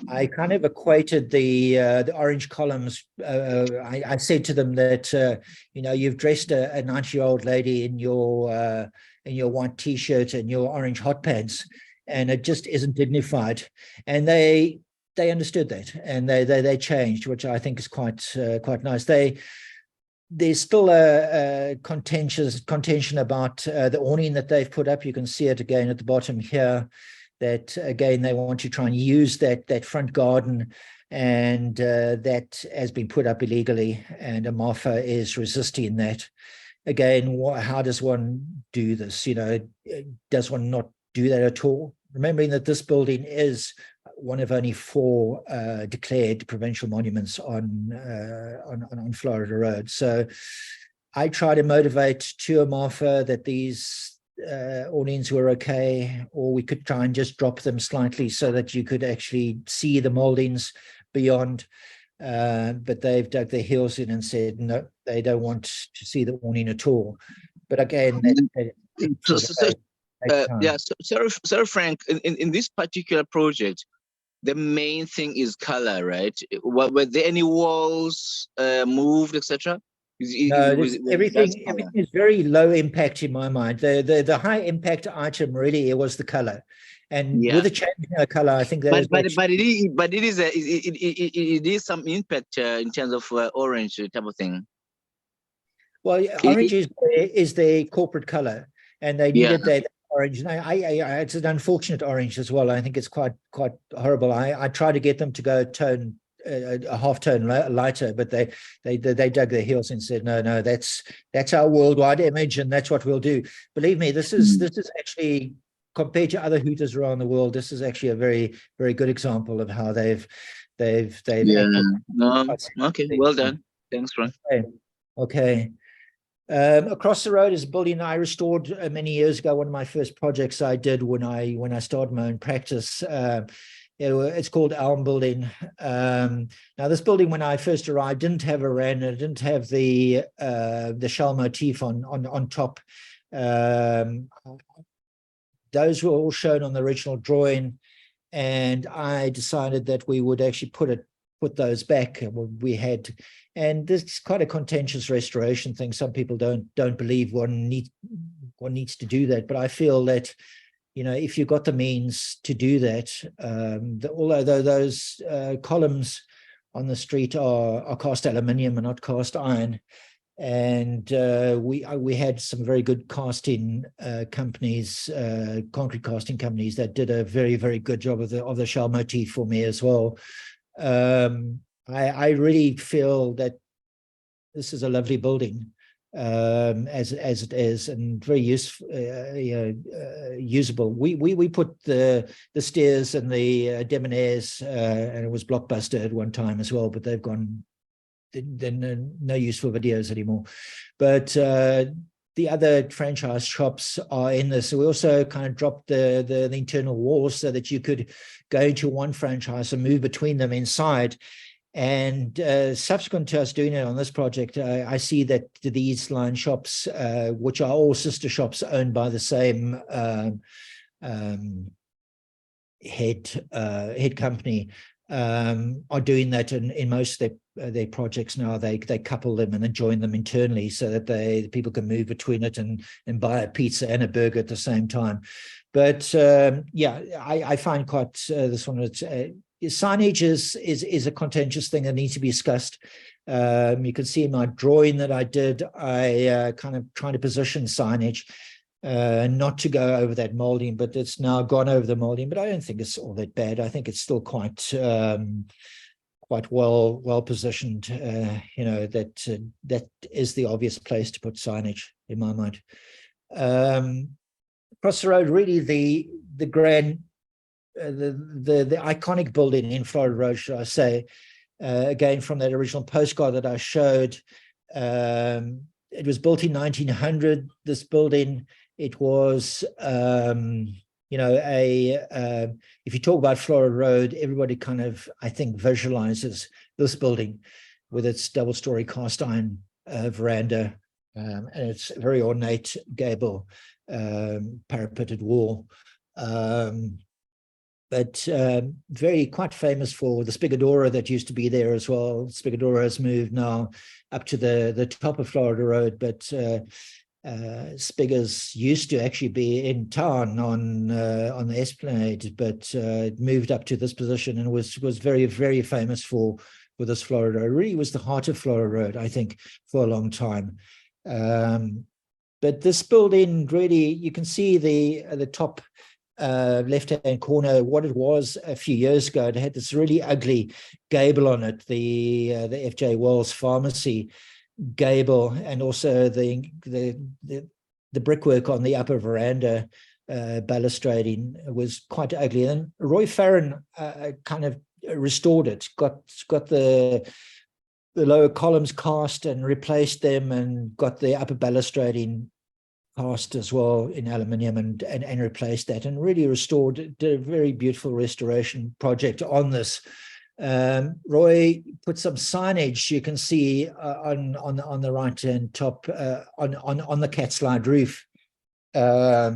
I kind of equated the orange columns. I said to them that you've dressed a 90-year-old lady in your white t-shirt and your orange hot pants, and it just isn't dignified. And they understood that, and they changed, which I think is quite nice. There's still a contention about the awning that they've put up. You can see it again at the bottom here, that again they want to try and use that front garden, and that has been put up illegally, and Amafa is resisting that. Again, how does one do this? Does one not do that at all? Remembering that this building is one of only 4 declared provincial monuments on Florida Road. So I try to motivate to Amafa that these awnings were okay, or we could try and just drop them slightly so that you could actually see the moldings beyond. But they've dug their heels in and said no, they don't want to see the awning at all. But again, Sir Frank, in this particular project, the main thing is color, right? Were there any walls moved, etc.? No, everything is very low impact in my mind. The high impact item really was the color, and with the changing of color, I think that. But it is some impact in terms of orange type of thing. Well, orange is their corporate color, and they needed that orange. And it's an unfortunate orange as well. I think it's quite horrible. I tried to get them to go a half tone lighter, but they dug their heels and said no, that's our worldwide image, and that's what we'll do. Believe me, this is actually, compared to other hooters around the world, this is actually a very, very good example of how they've okay, well done. Thanks, Frank. Okay. Across the road is a building I restored many years ago. One of my first projects I did when I started my own practice. It's called Elm Building. Now, this building, when I first arrived, didn't have a veranda, didn't have the shell motif on top. Those were all shown on the original drawing, and I decided that we would actually put those back. We had, and this is quite a contentious restoration thing. Some people don't believe one needs to do that, but I feel that, you know, if you've got the means to do that, although those columns on the street are cast aluminium and not cast iron, and we had some very good casting companies, concrete casting companies, that did a very, very good job of the shell motif for me as well. I really feel that this is a lovely building, as it is, and very usable. We put the stairs and the debonaires, and it was Blockbuster at one time as well, but they've gone. They're no use for videos anymore. But the other franchise shops are in this. So we also kind of dropped the internal walls so that you could go into one franchise and move between them inside. And subsequent to us doing it on this project, I see that these line shops, which are all sister shops owned by the same head company, are doing that in most of their projects now. They couple them and then join them internally so that people can move between it and buy a pizza and a burger at the same time. But I find quite this one. Signage is a contentious thing that needs to be discussed. You can see in my drawing that I did, I kind of trying to position signage not to go over that molding, but it's now gone over the molding. But I don't think it's all that bad. I think it's still quite well positioned. You know, that is the obvious place to put signage in my mind. Across the road, really the grand. The iconic building in Florida Road, should I say, again from that original postcard that I showed. It was built in 1900. This building, it was, you know, if you talk about Florida Road, everybody kind of, I think, visualizes this building with its double-story cast iron veranda, and its very ornate gable, parapeted wall. But quite famous for the Spigadora that used to be there as well. Spigadora has moved now up to the top of Florida Road, but Spiggers used to actually be in town on the Esplanade, but it moved up to this position and was very, very famous for this Florida Road. It really was the heart of Florida Road, I think, for a long time. But this building, really, you can see the top left-hand corner, what it was a few years ago. It had this really ugly gable on it, the F.J. Wells Pharmacy gable, and also the brickwork on the upper veranda balustrading was quite ugly. And Roy Farron kind of restored it, got the lower columns cast and replaced them, and got the upper balustrading cast as well in aluminium and replaced that and really restored, did a very beautiful restoration project on this. Roy put some signage you can see on the right hand top on the cat slide roof, I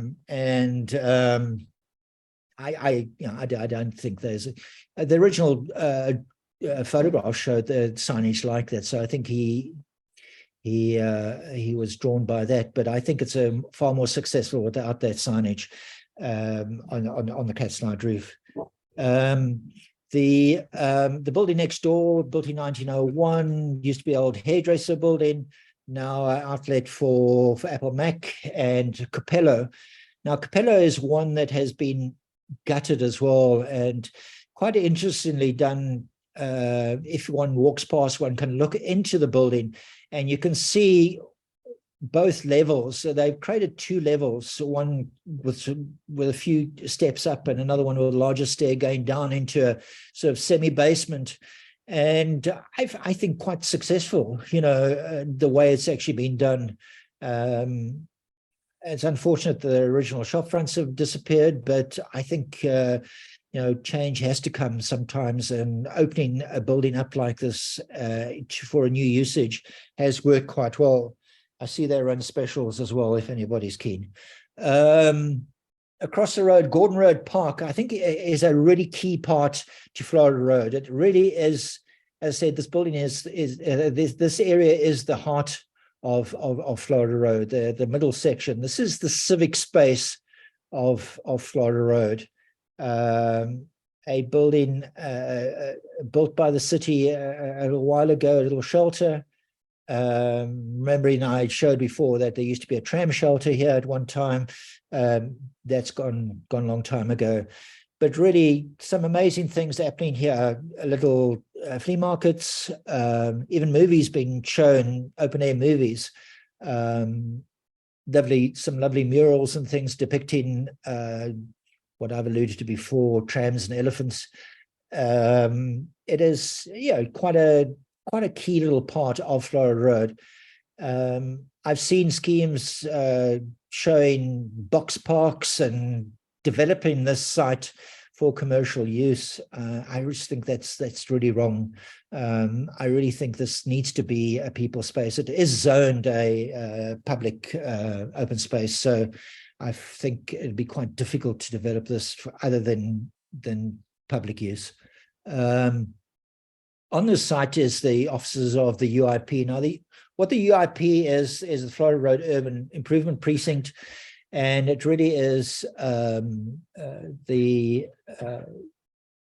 don't think there's the original photograph showed the signage like that, so I think he was drawn by that, but I think it's a far more successful without that signage on the cat slide roof. The building next door, built in 1901, used to be an old hairdresser building, now an outlet for Apple Mac and Capello. Now Capello is one that has been gutted as well, and quite interestingly done. If one walks past, one can look into the building and you can see both levels. So they've created two levels, one with a few steps up and another one with a larger stair going down into a sort of semi-basement. And I think quite successful, the way it's actually been done. It's unfortunate the original shop fronts have disappeared, but I think change has to come sometimes, and opening a building up like this for a new usage has worked quite well. I see they run specials as well, if anybody's keen. Across the road, Gordon Road Park, I think is a really key part to Florida Road. It really is, as I said, this building this area is the heart of Florida Road, the middle section. This is the civic space of Florida Road. A building built by the city a little while ago, a little shelter. Remembering I showed before that there used to be a tram shelter here at one time. That's gone a long time ago. But really some amazing things happening here, a little flea markets, even movies being shown, open air movies. Some lovely murals and things depicting what I've alluded to before, trams and elephants. It is, quite a key little part of Florida Road. I've seen schemes showing box parks and developing this site for commercial use. I just think that's really wrong. I really think this needs to be a people space. It is zoned a public open space, so I think it'd be quite difficult to develop this for other than public use. On this site is the offices of the UIP. Now, what the UIP is the Florida Road Urban Improvement Precinct, and it really is the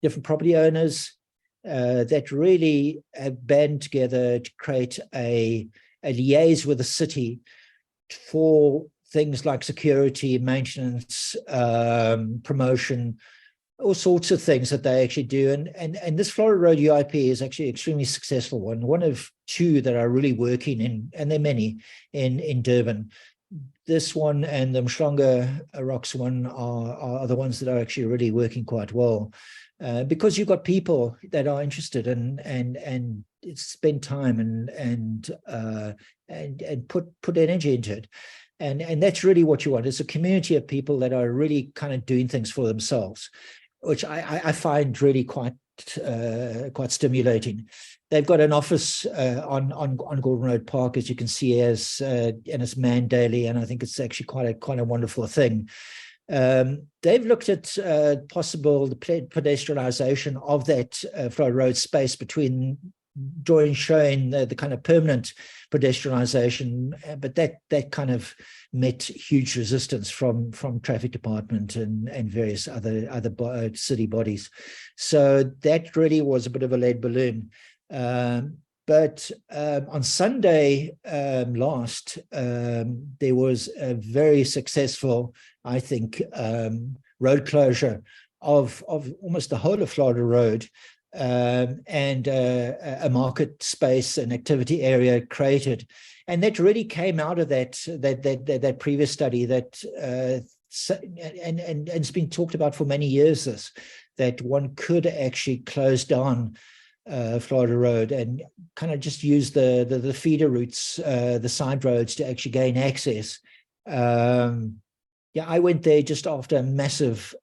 different property owners that really have banded together to create a liaise with the city for things like security, maintenance, promotion, all sorts of things that they actually do. And this Florida Road UIP is actually an extremely successful one of two that are really working in, and there are many in Durban. This one and the Mhlongo Rocks one are the ones that are actually really working quite well, because you've got people that are interested and spend time and put energy into it. And that's really what you want. It's a community of people that are really kind of doing things for themselves, which I find really quite stimulating. They've got an office on Gordon Road Park, as you can see, and it's manned daily, and I think it's actually quite a wonderful thing. They've looked at possible pedestrianisation of that Florida Road space between showing the kind of permanent pedestrianisation, but that kind of met huge resistance from traffic department and various other city bodies. So that really was a bit of a lead balloon. But on Sunday last, there was a very successful, I think, road closure of almost the whole of Florida Road, and a market space and activity area created. And that really came out of that previous study that and it's been talked about for many years, that one could actually close down Florida Road and kind of just use the feeder routes, the side roads, to actually gain access Yeah, I went there just after a massive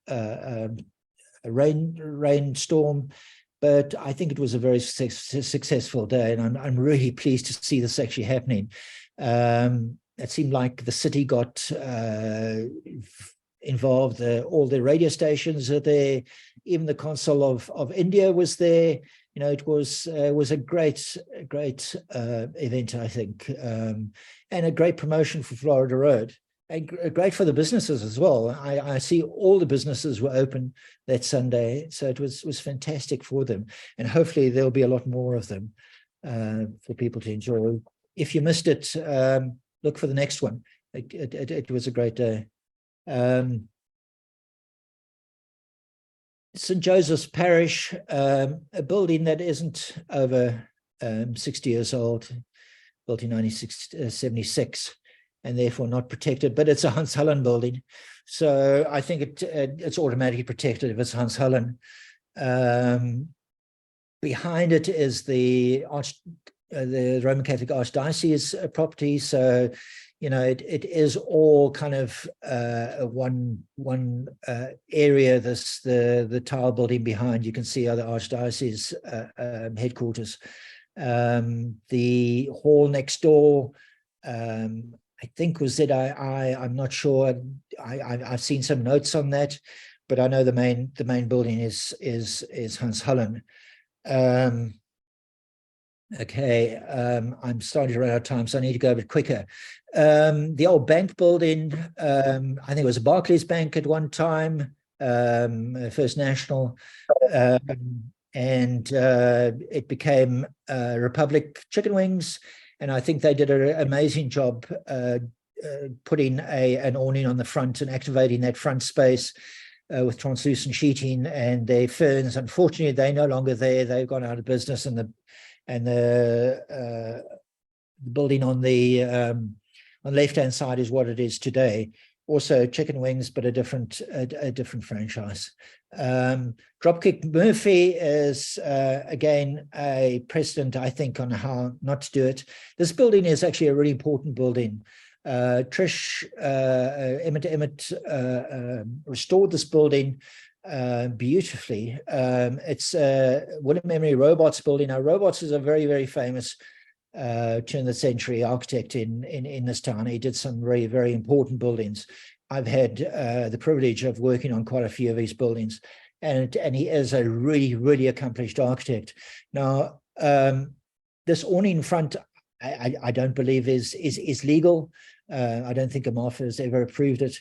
rainstorm, but I think it was a very successful day, and I'm really pleased to see this actually happening. It seemed like the city got involved. All the radio stations are there. Even the Consul of India was there. You know, it was a great event, I think, and a great promotion for Florida Road, and great for the businesses as well. I see all the businesses were open that Sunday, so it was fantastic for them, and hopefully there'll be a lot more of them for people to enjoy. If you missed it, look for the next one. It was a great day. St. Joseph's Parish, a building that isn't over 60 years old, built in 1976, and therefore not protected, but it's a Hans Holland building. So I think it's automatically protected if it's Hans Holland. Behind it is the Roman Catholic Archdiocese property. So, you know, it is all kind of one area. The tile building behind, you can see other Archdiocese headquarters. The hall next door, I think was ZII. I'm not sure. I've seen some notes on that, but I know the main building is Hans Holland. Okay, I'm starting to run out of time, so I need to go a bit quicker. The old bank building, I think it was a Barclays Bank at one time, First National, and it became Republic Chicken Wings, and I think they did an amazing job putting an awning on the front and activating that front space with translucent sheeting and their ferns. Unfortunately, they're no longer there. They've gone out of business, and the building on the left-hand side is what it is today. Also chicken wings, but a different franchise. Dropkick Murphy is again a precedent, I think, on how not to do it. This building is actually a really important building. Trish Emmett restored this building beautifully. It's William Emery Robarts building. Now, Robarts is a very, very famous turn of the century architect in this town. He did some very, very important buildings. I've had the privilege of working on quite a few of his buildings, and he is a really, really accomplished architect. Now, this awning in front, I don't believe is legal. I don't think Amafa has ever approved it,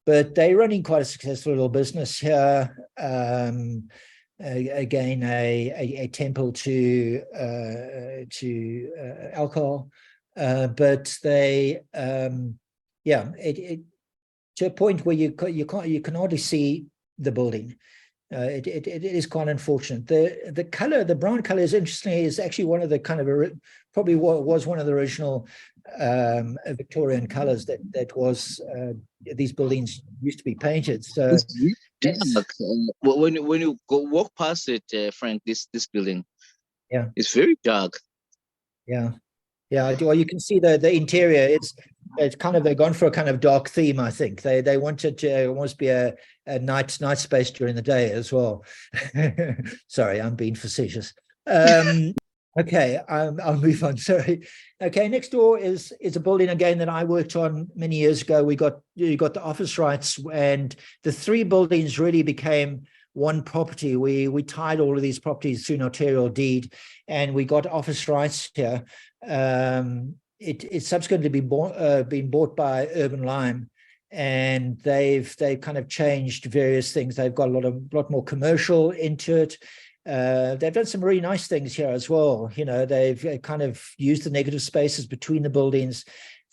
but they're running quite a successful little business here. Again, a temple to alcohol, but they, to a point where you can hardly see the building. It is quite unfortunate. The color, the brown color, is interestingly is actually one of the kind of probably was one of the original Victorian colors that was these buildings used to be painted. So when you walk past it, Frank, this building, yeah, it's very dark. Yeah. Well, you can see the interior. It's kind of, they've gone for a kind of dark theme. I think they wanted to almost be a night space during the day as well. Sorry, I'm being facetious. Okay, I'll move on. Sorry. Okay, next door is a building again that I worked on many years ago. You got the office rights, and the three buildings really became one property. We tied all of these properties through notarial deed, and we got office rights here. It's subsequently been bought by Urban Lime, and they've kind of changed various things. They've got a lot more commercial into it. They've done some really nice things here as well. You know, they've kind of used the negative spaces between the buildings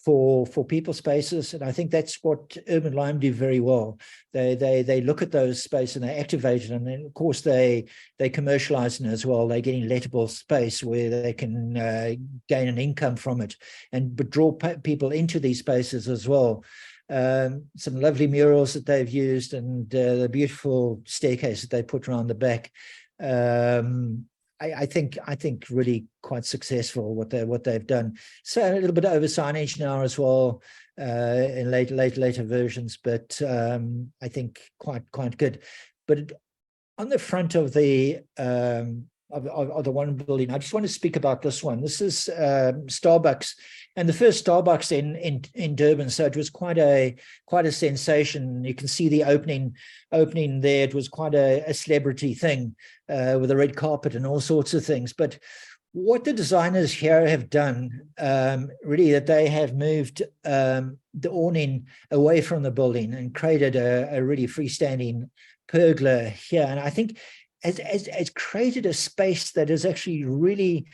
for people spaces, and I think that's what Urban Lime do very well. They look at those spaces and they activate it, and then of course they commercialize it as well. They're getting lettable space where they can gain an income from it, but draw people into these spaces as well. Some lovely murals that they've used, and the beautiful staircase that they put around the back. I think really quite successful what they've done. So a little bit over signage now as well in later versions, but I think quite good. But on the front of the one building, I just want to speak about this one. This is Starbucks, and the first Starbucks in Durban. So it was quite a sensation. You can see the opening there. It was quite a celebrity thing with a red carpet and all sorts of things. But what the designers here have done, really, that they have moved the awning away from the building and created a really freestanding pergola here. And I think it's created a space that is actually really,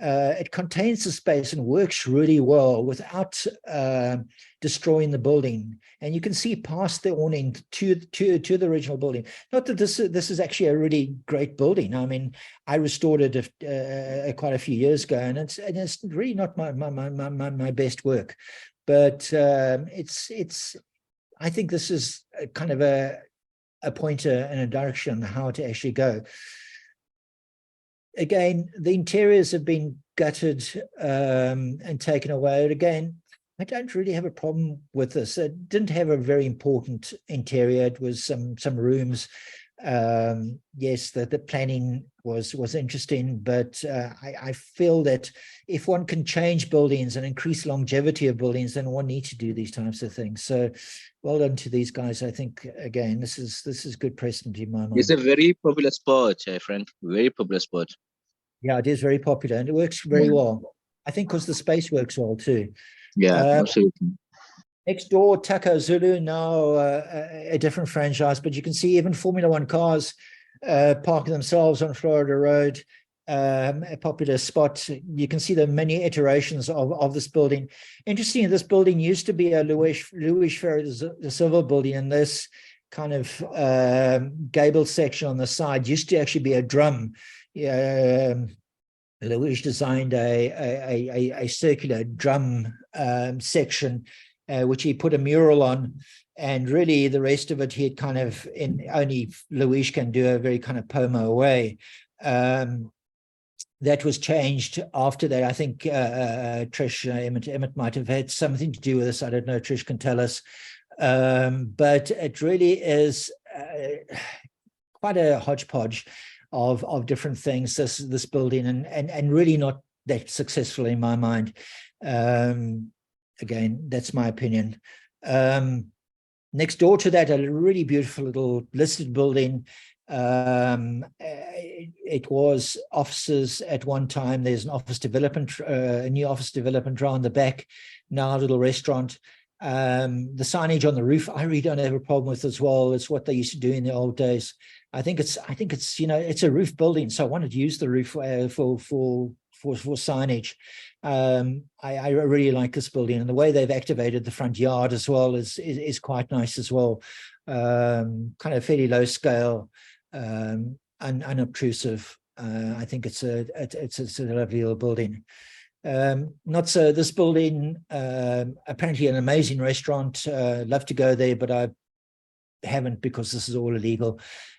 it contains the space and works really well without destroying the building. And you can see past the awning to the original building. Not that this is actually a really great building. I mean, I restored it quite a few years ago, and it's really not my best work. But it's I think this is kind of a pointer and a direction on how to actually go. Again, the interiors have been gutted and taken away. And again, I don't really have a problem with this. It didn't have a very important interior. It was some rooms. Yes, the planning was interesting, but I feel that if one can change buildings and increase longevity of buildings, then one needs to do these types of things. So well done to these guys. I think, again, this is good precedent in my mind. It's a very popular sport, Frank. Very popular sport. Yeah, it is very popular, and it works very well. I think because the space works well too. Yeah, absolutely. Next door, Taco Zulu, now a different franchise, but you can see even Formula One cars parking themselves on Florida Road, a popular spot. You can see the many iterations of this building. Interesting, this building used to be a Luis Ferreira da Silva building, and this kind of gable section on the side used to actually be a drum. Luis designed a circular drum section, which he put a mural on, and really the rest of it he had kind of, in only Luis can do, a very kind of Pomo way. That was changed after that. I think Trish Emmett might have had something to do with this. I don't know. Trish can tell us. But it really is quite a hodgepodge of different things, this building, and really not that successful in my mind. Again, that's my opinion. Next door to that, a really beautiful little listed building. It was offices at one time. There's an office development, a new office development around the back, now a little restaurant. The signage on the roof, I really don't have a problem with as well. It's what they used to do in the old days. I think it's it's a roof building, so I wanted to use the roof for signage. I really like this building, and the way they've activated the front yard as well is quite nice as well. Kind of fairly low scale, unobtrusive. I think it's a lovely little building. Not so this building, apparently an amazing restaurant. Love to go there, but I haven't, because this is all illegal.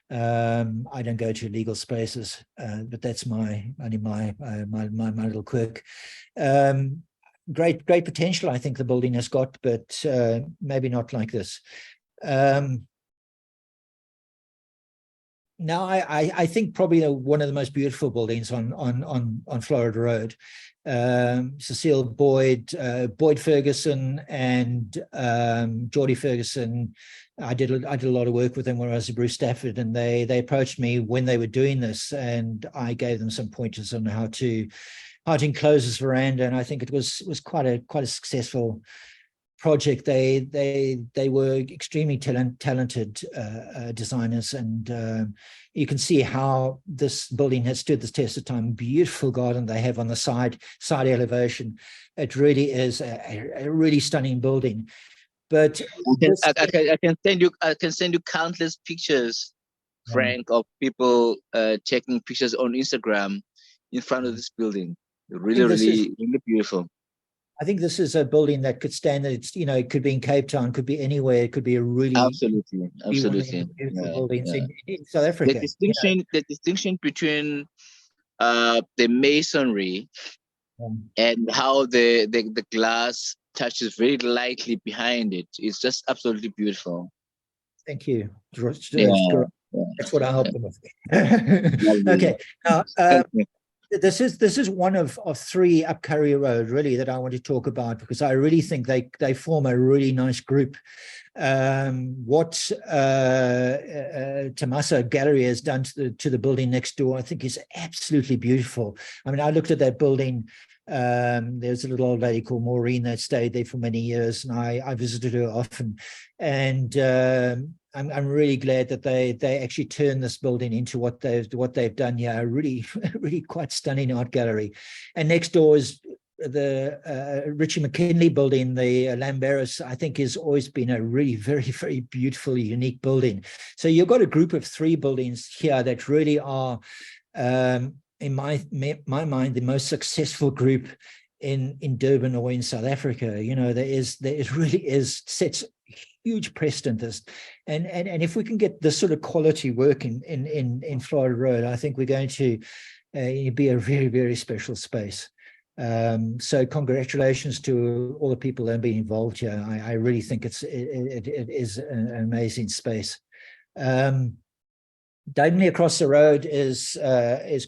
I don't go to illegal spaces, but that's my little quirk. Great potential, I think the building has got, but maybe not like this. Now, I think probably one of the most beautiful buildings on Florida Road. Cecile Boyd Ferguson and Geordie Ferguson. I did a lot of work with them when I was at Bruce Stafford, and they approached me when they were doing this, and I gave them some pointers on how to enclose this veranda, and I think it was quite a successful project. They were extremely talented designers, and you can see how this building has stood the test of time. Beautiful garden they have on the side elevation. It really is a really stunning building. But I can send you countless pictures, Frank, of people taking pictures on Instagram in front of this building. Really beautiful. I think this is a building that could stand. It's, it could be in Cape Town, could be anywhere. It could be a really absolutely beautiful buildings in South Africa. The distinction between the masonry and how the glass touches very lightly behind it. It's just absolutely beautiful. Thank you. Yeah. That's what I help them with. Lovely. Okay. Now, Thank you. this is one of three up Curry Road really that I want to talk about, because I really think they form a really nice group. What Tommaso Gallery has done to the building next door, I think is absolutely beautiful. I mean, I looked at that building. There's a little old lady called Maureen that stayed there for many years, and I visited her often. And I'm really glad that they actually turned this building into what they've done here. A really really quite stunning art gallery. And next door is the Richie McKinley building, the Lamberis. I think has always been a really very beautiful, unique building. So you've got a group of three buildings here that really are, in my mind, the most successful group in Durban or in South Africa. You know, there really is sets huge precedent. And if we can get this sort of quality work in Florida Road, I think we're going to be a very special space. So congratulations to all the people that have been involved here. I really think it is an amazing space. Diagonally across the road is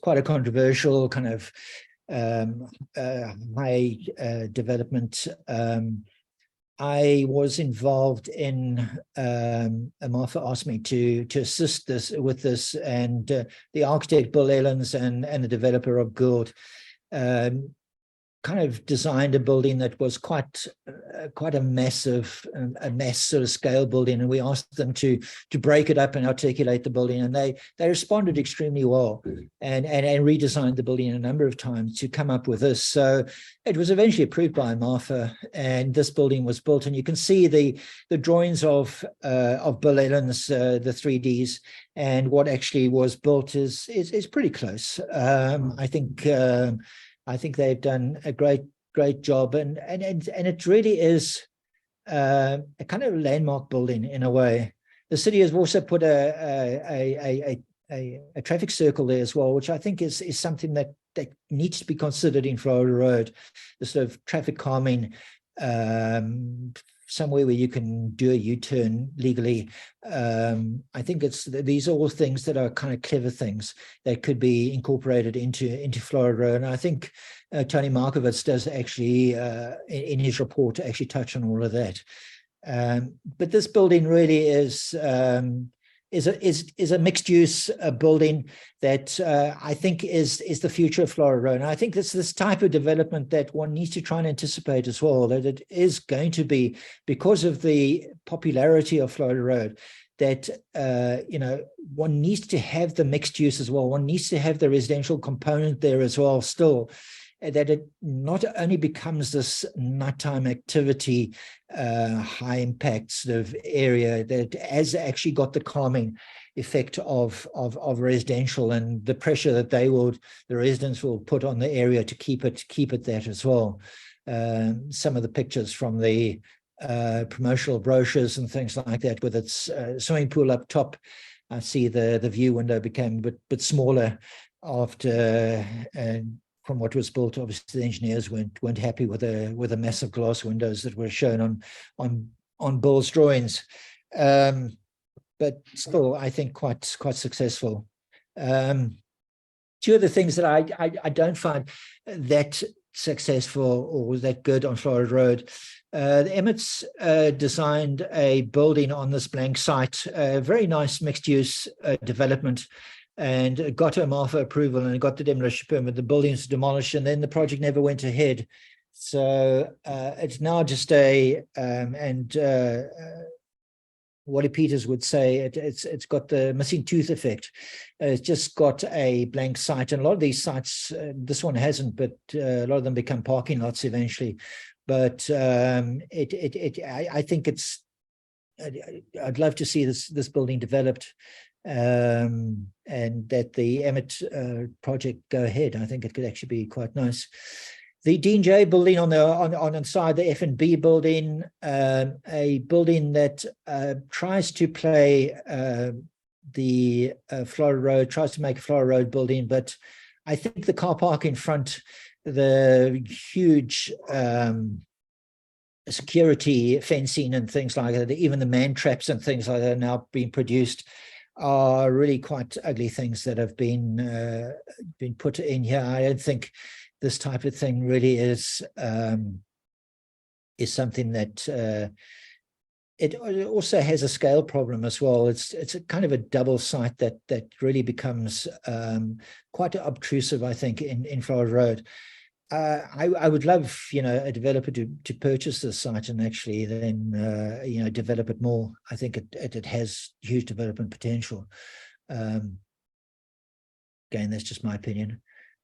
quite a controversial kind of high development. I was involved in Martha asked me to assist with this, and the architect Bill Ellens and the developer Rob Gould kind of designed a building that was quite a massive, mass sort of scale building, and we asked them to break it up and articulate the building, and they responded extremely well, and redesigned the building a number of times to come up with this. So it was eventually approved by Martha, and this building was built. And you can see the drawings of Bill Ellens, the 3Ds, and what actually was built is pretty close. I think they've done a great job, and it really is a kind of landmark building in a way. The city has also put a traffic circle there as well, which I think is something that needs to be considered in Florida Road. The sort of traffic calming, somewhere where you can do a U-turn legally. I think these are all things that are kind of clever things that could be incorporated into Florida Road. And I think Tony Markowitz does actually, in his report, actually touch on all of that. But this building really is a mixed-use building that I think is the future of Florida Road. And I think it's this type of development that one needs to try and anticipate as well, that it is going to be, because of the popularity of Florida Road, that one needs to have the mixed use as well. One needs to have the residential component there as well still, that it not only becomes this nighttime activity, high impact sort of area that has actually got the calming effect of residential, and the pressure that the residents will put on the area to keep it that as well. Some of the pictures from the promotional brochures and things like that, with its swimming pool up top, I see the view window became a bit smaller after, from what was built. Obviously the engineers weren't happy with the massive glass windows that were shown on Bill's drawings, but still I think quite successful. Two of the things that I don't find that successful or that good on Florida Road, the Emmets designed a building on this blank site, a very nice mixed-use development, and it got a Martha approval and it got the demolition permit. The building was demolished, and then the project never went ahead. So it's now just Wally Peters would say it's got the missing tooth effect. It's just got a blank site, and a lot of these sites, this one hasn't, but a lot of them become parking lots eventually. But I think I'd love to see this building developed, and that the Emmet project go ahead. I think it could actually be quite nice. The Dean J building on the side, the F&B building, a building that tries to play the Florida Road, tries to make a Florida Road building, but I think the car park in front, the huge security fencing and things like that, even the man traps and things like that are now being produced, are really quite ugly things that have been put in here. I don't think this type of thing really is something that it also has a scale problem as well. It's a kind of a double site that really becomes quite obtrusive, I think, in Florida Road. I would love, a developer to purchase this site and actually then, develop it more. I think it has huge development potential. Again, that's just my opinion.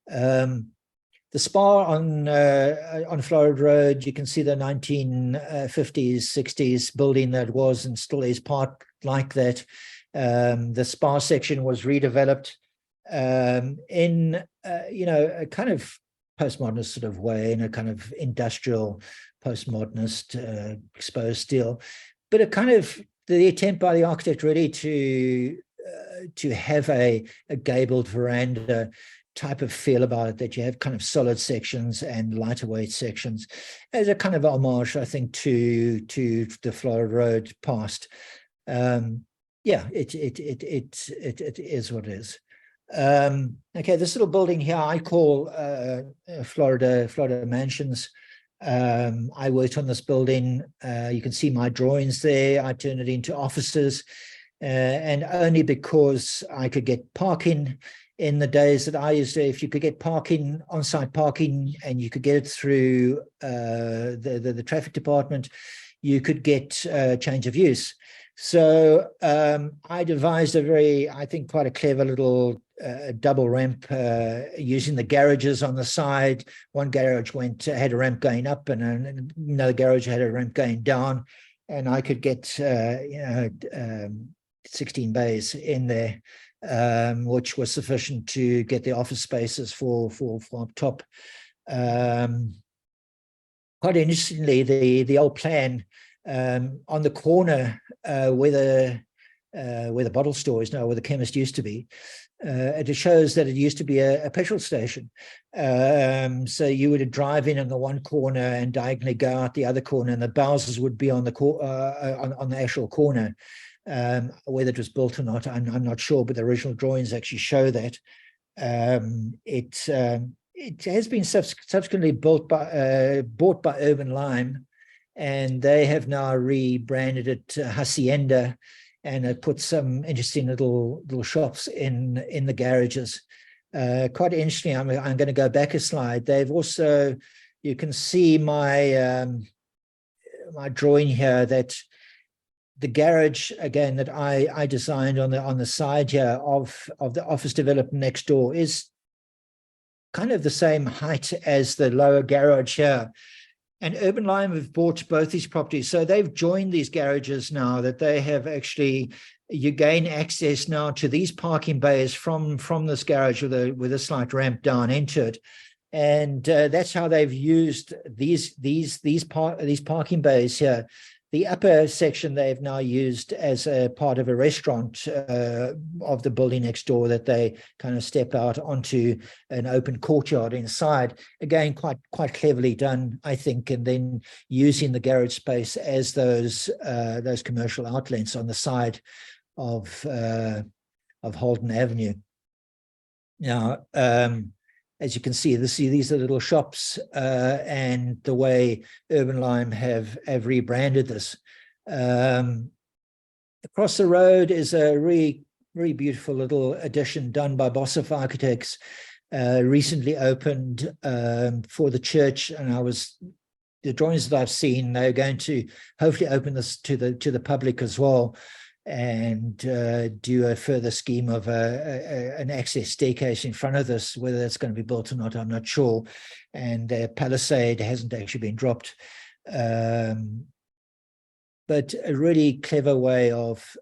The spa on Florida Road, you can see the 1950s, 60s building that was and still is part like that. The spa section was redeveloped in, a kind of postmodernist sort of way, in a kind of industrial postmodernist exposed steel, but a kind of the attempt by the architect really to have a gabled veranda type of feel about it, that you have kind of solid sections and lighter weight sections as a kind of homage, I think, to the Florida Road past. Yeah, it is what it is. Okay, this little building here I call Florida Mansions. I worked on this building. You can see my drawings there. I turned it into offices, and only because I could get parking in the days that I used to. If you could get parking, on-site parking, and you could get it through the traffic department, you could get change of use. So I devised a very, I think, quite a clever little double ramp using the garages on the side. One garage had a ramp going up, and another garage had a ramp going down, and I could get 16 bays in there, which was sufficient to get the office spaces for up top. Quite interestingly, the old plan on the corner where the bottle store is now, where the chemist used to be, it shows that it used to be a petrol station. So you would drive in on the one corner and diagonally go out the other corner, and the Bowsers would be on the actual corner. Whether it was built or not, I'm not sure, but the original drawings actually show that. It has been subsequently bought by Urban Lime, and they have now rebranded it Hacienda, and it put some interesting little shops in the garages. Quite interesting. I'm going to go back a slide. They've also, you can see my my drawing here, that the garage again that I designed on the side here of the office development next door is kind of the same height as the lower garage here. And Urban Lime have bought both these properties. So they've joined these garages now, that they have actually, you gain access now to these parking bays from this garage with a slight ramp down into it. And that's how they've used these parking bays here. The upper section they've now used as a part of a restaurant of the building next door, that they kind of step out onto an open courtyard inside. Again, quite cleverly done, I think, and then using the garage space as those commercial outlets on the side of Holden Avenue. Now, as you can see, these are little shops, and the way Urban Lime have rebranded this. Across the road is a really beautiful little addition done by Bossoff Architects, recently opened for the church, and the drawings that I've seen, they're going to hopefully open this to the public as well, and do a further scheme of an access staircase in front of this. Whether that's going to be built or not, I'm not sure. And the palisade hasn't actually been dropped. But a really clever way of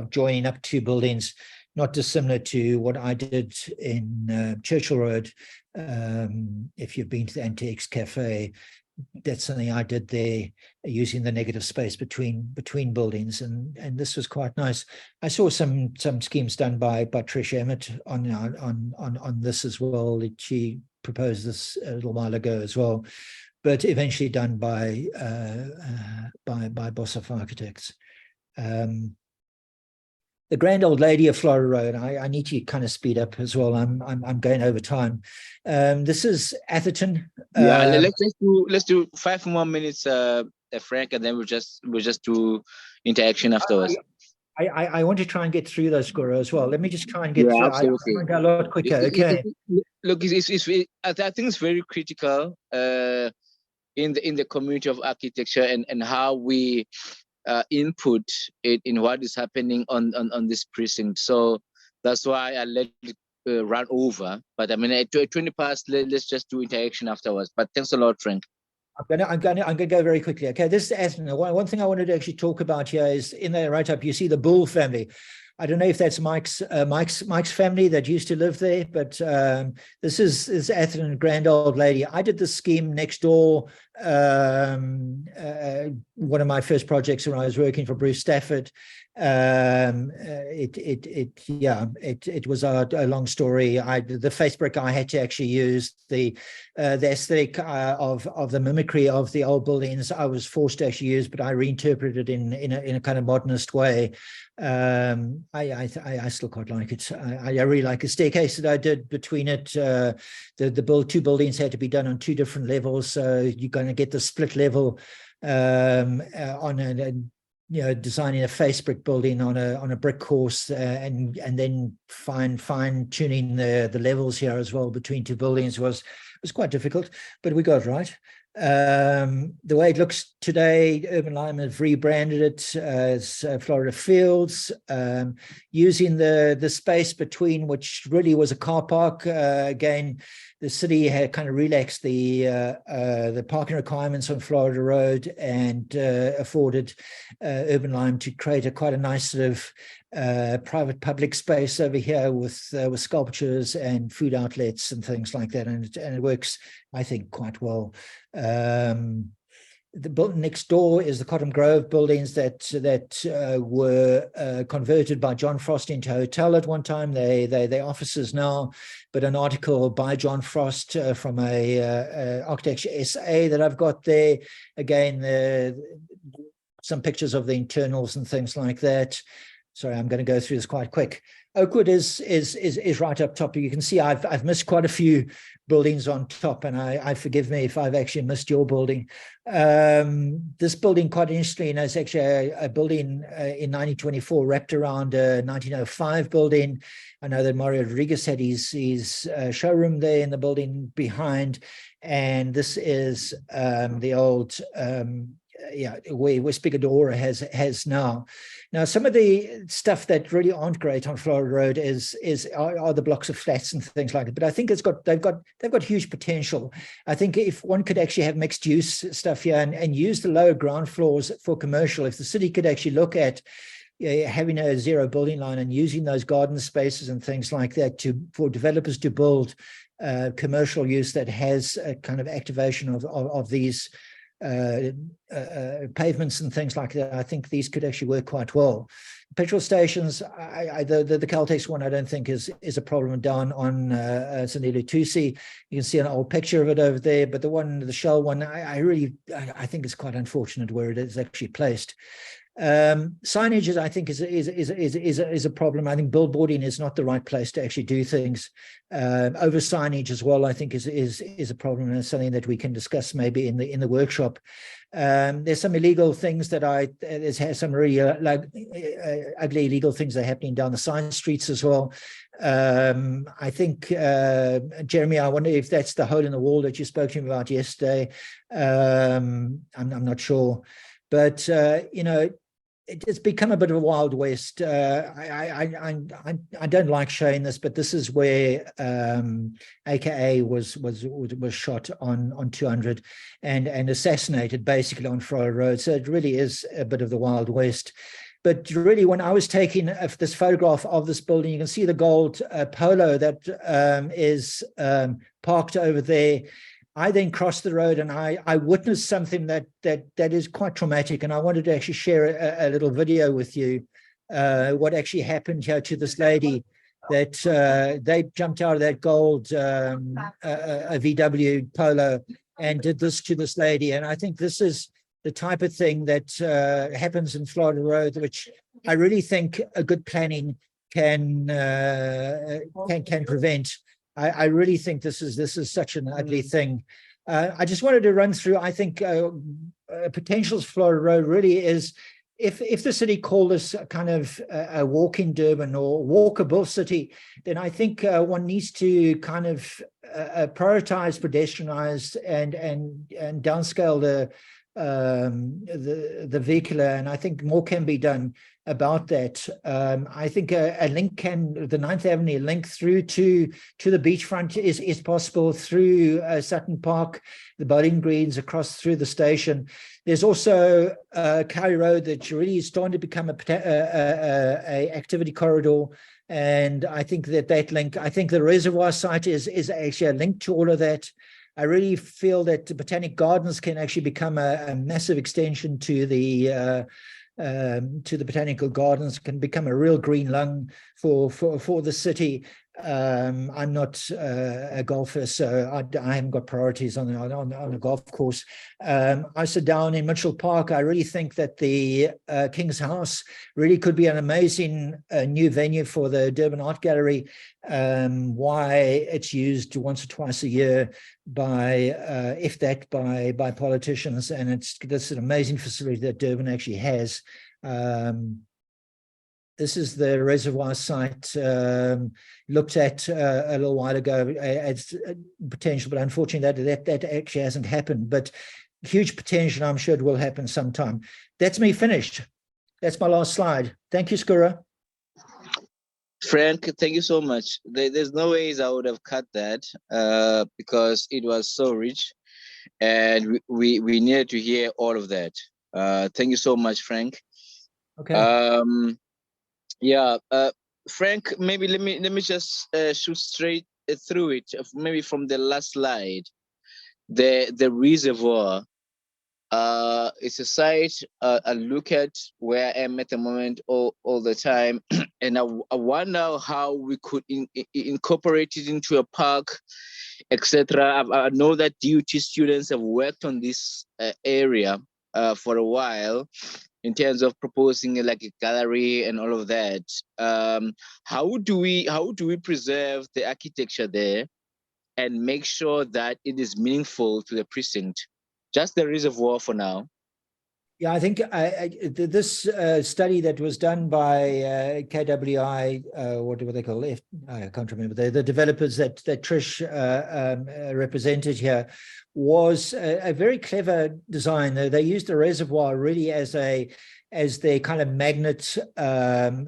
joining up two buildings, not dissimilar to what I did in Churchill Road. If you've been to the Antiques Cafe, that's something I did there, using the negative space between buildings, and this was quite nice. I saw some schemes done by Trish Emmett on this as well. She proposed this a little while ago as well, but eventually done by Boshoff Architects. The Grand Old Lady of Florida Road. I need to kind of speed up as well. I'm going over time. This is Atherton. Let's do 5 more minutes, Frank, and then we'll just do interaction afterwards. I want to try and get through those, Guru, as well. Let me just try and get through. Absolutely. I go a lot quicker. Okay. Look, I think it's very critical in the community of architecture and how we input it in what is happening on this precinct. So that's why I let it run over. But I mean, at 20 past, let's just do interaction afterwards. But thanks a lot, Frank. I'm gonna go very quickly. Okay, this is one thing I wanted to actually talk about here is in the write-up. You see the Bull family. I don't know if that's Mike's family that used to live there, but this is Atherton Grand Old Lady. I did this scheme next door. One of my first projects when I was working for Bruce Stafford. It was a long story. The face brick I had to actually use the aesthetic of the mimicry of the old buildings. I was forced to actually use, but I reinterpreted it in a kind of modernist way. I still quite like it. I really like the staircase that I did between it. The two buildings had to be done on 2 different levels, so you're going to get the split level on designing a face brick building on a brick course, and then fine tuning the levels here as well between 2 buildings was quite difficult, but we got it right. The way it looks today, Urban Lime have rebranded it as Florida Fields, using the space between, which really was a car park. Again, the city had kind of relaxed the parking requirements on Florida Road and afforded Urban Lime to create quite a nice sort of private public space over here with sculptures and food outlets and things like that, and it works, I think, quite well. The building next door is the Cotton Grove buildings that were converted by John Frost into a hotel at one time. They're offices now, but an article by John Frost from a Architecture SA that I've got there. Again, some pictures of the internals and things like that. Sorry, I'm going to go through this quite quick. Oakwood is right up top. You can see I've missed quite a few buildings on top, and I forgive me if I've actually missed your building. This building, quite interesting, is actually a building in 1924 wrapped around a 1905 building. I know that Mario Rodriguez had his showroom there in the building behind, and this is the old where Spigadora has now. Now, some of the stuff that really aren't great on Florida Road are the blocks of flats and things like that. But I think they've got huge potential. I think if one could actually have mixed use stuff here and use the lower ground floors for commercial, if the city could actually look at having a zero building line and using those garden spaces and things like that for developers to build commercial use that has a kind of activation of these pavements and things like that, I think these could actually work quite well. Petrol stations, the Caltex one, I don't think is a problem down on St. Tusi. You can see an old picture of it over there, but the Shell one, I think is quite unfortunate where it is actually placed. Signage, I think, is a problem. I think billboarding is not the right place to actually do things. Over signage as well, I think is a problem, and it's something that we can discuss maybe in the workshop. There's some illegal things there's some really ugly illegal things that are happening down the side streets as well. I think, Jeremy, I wonder if that's the hole in the wall that you spoke to him about yesterday. I'm not sure. But it's become a bit of a wild west. I don't like showing this, but this is where AKA was shot on 200 and assassinated basically on Florida Road. So it really is a bit of the wild west. But really, when I was taking this photograph of this building, you can see the gold Polo that is parked over there. I then crossed the road and I witnessed something that is quite traumatic, and I wanted to actually share a little video with you. What actually happened here to this lady, that they jumped out of that gold a VW Polo and did this to this lady. And I think this is the type of thing that happens in Florida Road, which I really think a good planning can prevent. I really think this is such an ugly thing. I just wanted to run through, I think potentials for Florida Road really is, if the city called this kind of a walk-in Durban or walkable city, then I think one needs to kind of prioritize pedestrianized and downscale the vehicular, and I think more can be done about that. I think a link the 9th Avenue link through to the beachfront is possible through Sutton Park, the bowling greens across through the station. There's also Curry Road that really is starting to become a activity corridor. And I think that link, I think the reservoir site is actually a link to all of that. I really feel that the Botanic Gardens can actually become a massive extension to the Botanical Gardens, can become a real green lung for the city. I'm not a golfer, so I haven't got priorities on a golf course. I sit down in Mitchell Park. I really think that the King's House really could be an amazing new venue for the Durban Art Gallery. Why it's used once or twice a year by, if that, by politicians, and that's an amazing facility that Durban actually has. This is the reservoir site looked at a little while ago as potential, but unfortunately that actually hasn't happened. But huge potential, I'm sure it will happen sometime. That's me finished. That's my last slide. Thank you, Skura. Frank, thank you so much. There's no ways I would have cut that because it was so rich, and we needed to hear all of that. Thank you so much, Frank. Okay. Yeah, Frank, maybe let me just shoot straight through it. Maybe from the last slide, the reservoir. It's a site I look at where I am at the moment all the time, and I wonder how we could incorporate it into a park, etc. I know that DUT students have worked on this area for a while, in terms of proposing like a gallery and all of that. How do we preserve the architecture there and make sure that it is meaningful to the precinct? Just the reservoir for now. Yeah, I think this study that was done by KWI, what do they call it? I can't remember. The developers that Trish represented here, was a very clever design. They used the reservoir really as their kind of magnet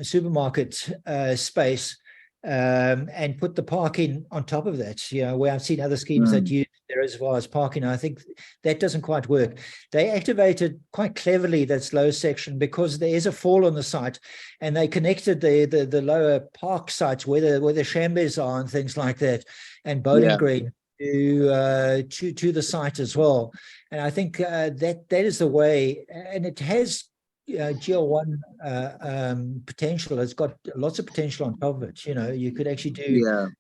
supermarket space, and put the parking on top of that. You know, where I've seen other schemes that use the reservoir as parking, I think that doesn't quite work. They activated quite cleverly that slow section because there is a fall on the site, and they connected the lower park sites where the chambers are and things like that, and bowling green to the site as well. And I think that is the way, and it has GL1 potential. It's got lots of potential on top of it. You know, you could actually do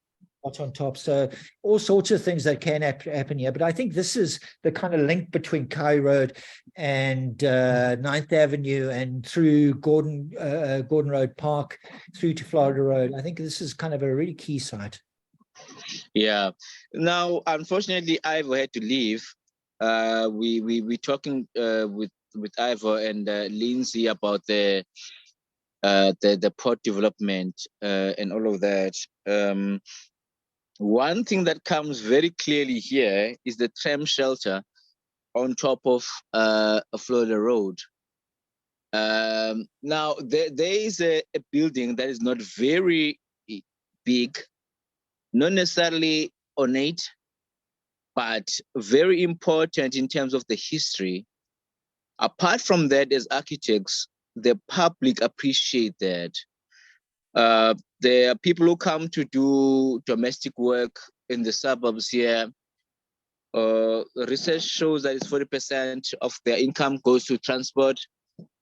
lots on top. So all sorts of things that can happen here. But I think this is the kind of link between Kai Road and 9th Avenue and through Gordon Road Park through to Florida Road. I think this is kind of a really key site. Yeah. Now, unfortunately, Ivor had to leave. We talking with Ivor and Lindsay about the port development and all of that. One thing that comes very clearly here is the tram shelter on top of Florida Road. Now, there is a building that is not very big, not necessarily ornate, but very important in terms of the history. Apart from that, as architects, the public appreciate that. There are people who come to do domestic work in the suburbs here. research shows that it's 40% of their income goes to transport.